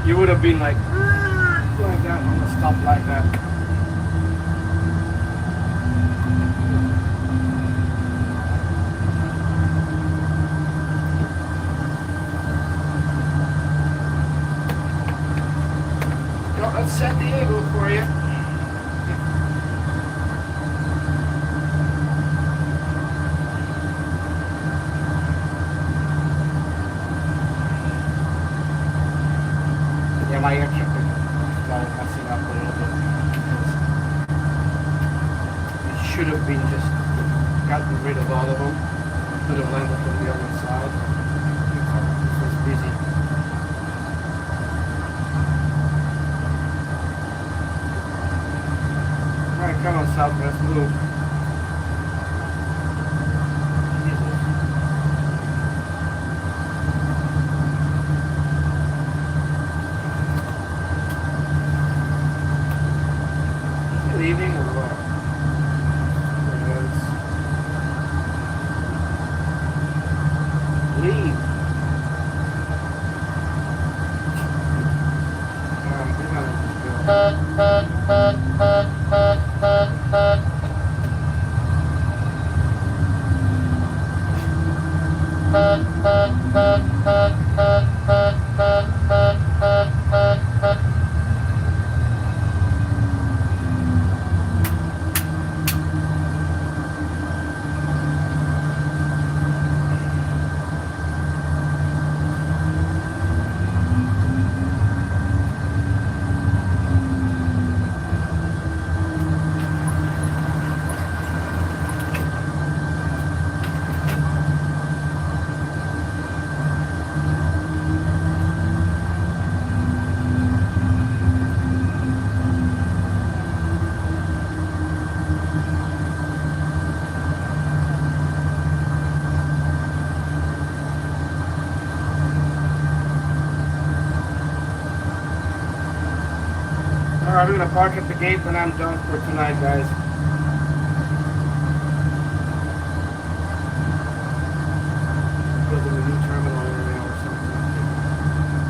[SPEAKER 1] You would have been like that on the stop like that. Well, let's San Diego for you. Yeah, my air traffic started messing up a little bit. It should have been just gotten rid of all of them. Could have landed on the other side. This was busy. Alright, come on, Southwest, move. Jesus. Is he leaving or what? There he is. Leave. We're gonna just go. Alright, we're gonna park at the gate when I'm done for tonight, guys. Go to the new terminal area or something.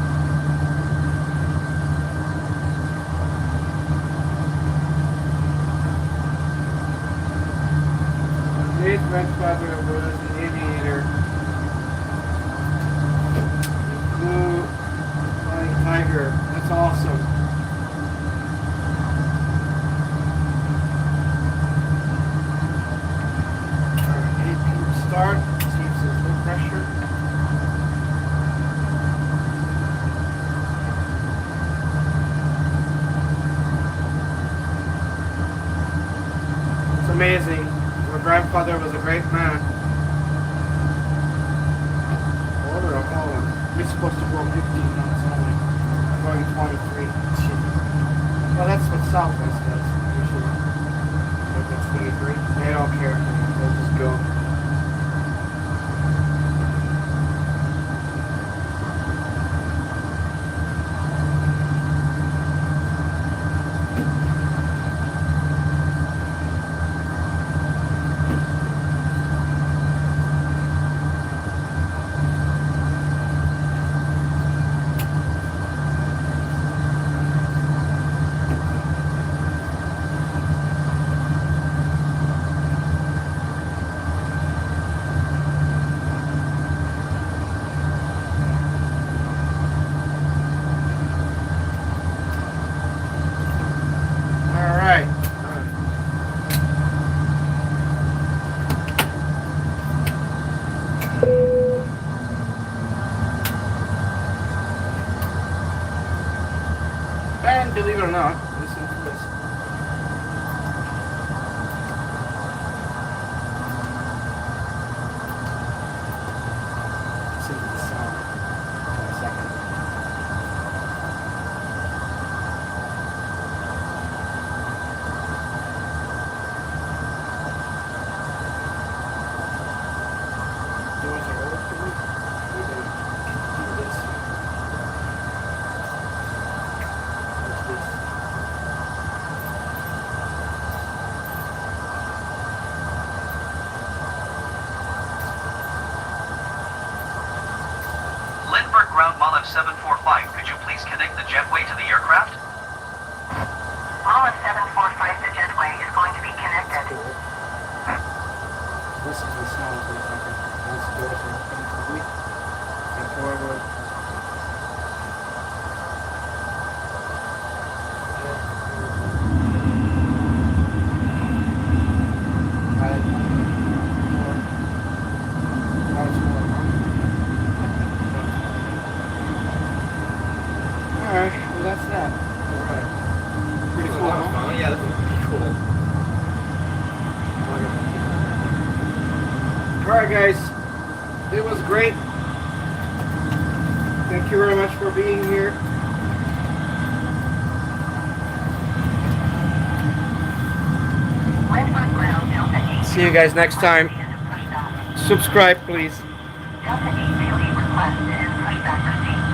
[SPEAKER 1] Today's grandfather was an aviator. Flew Flying Tiger. That's awesome. heart, see if there's no pressure. It's amazing. Your grandfather was a great man. Order of Holland. We're supposed to go 15 knots only. Going 23. Well, that's what Southwest does usually. Like that's 23. They don't care. They'll just go. All right. And believe it or not, listen to this. Listen to the sound. For a second. Doors are open. We're gonna do this. What's this?
[SPEAKER 4] Lindbergh ground Mollet 745. Could you please connect the jetway to the aircraft? Mollet 745, the jetway is going to be connected.
[SPEAKER 1] Cool. Listen to the sound for a second. Once the doors are open fully and forward. Alright, well that's that. Alright. Pretty cool, huh?
[SPEAKER 2] Oh, yeah, this is pretty cool.
[SPEAKER 1] Alright guys, it was great. Thank you very much for being here.
[SPEAKER 4] Lindbergh ground Delta 8.
[SPEAKER 1] See you guys next time. Subscribe please.
[SPEAKER 4] Delta 8 request and pushback received.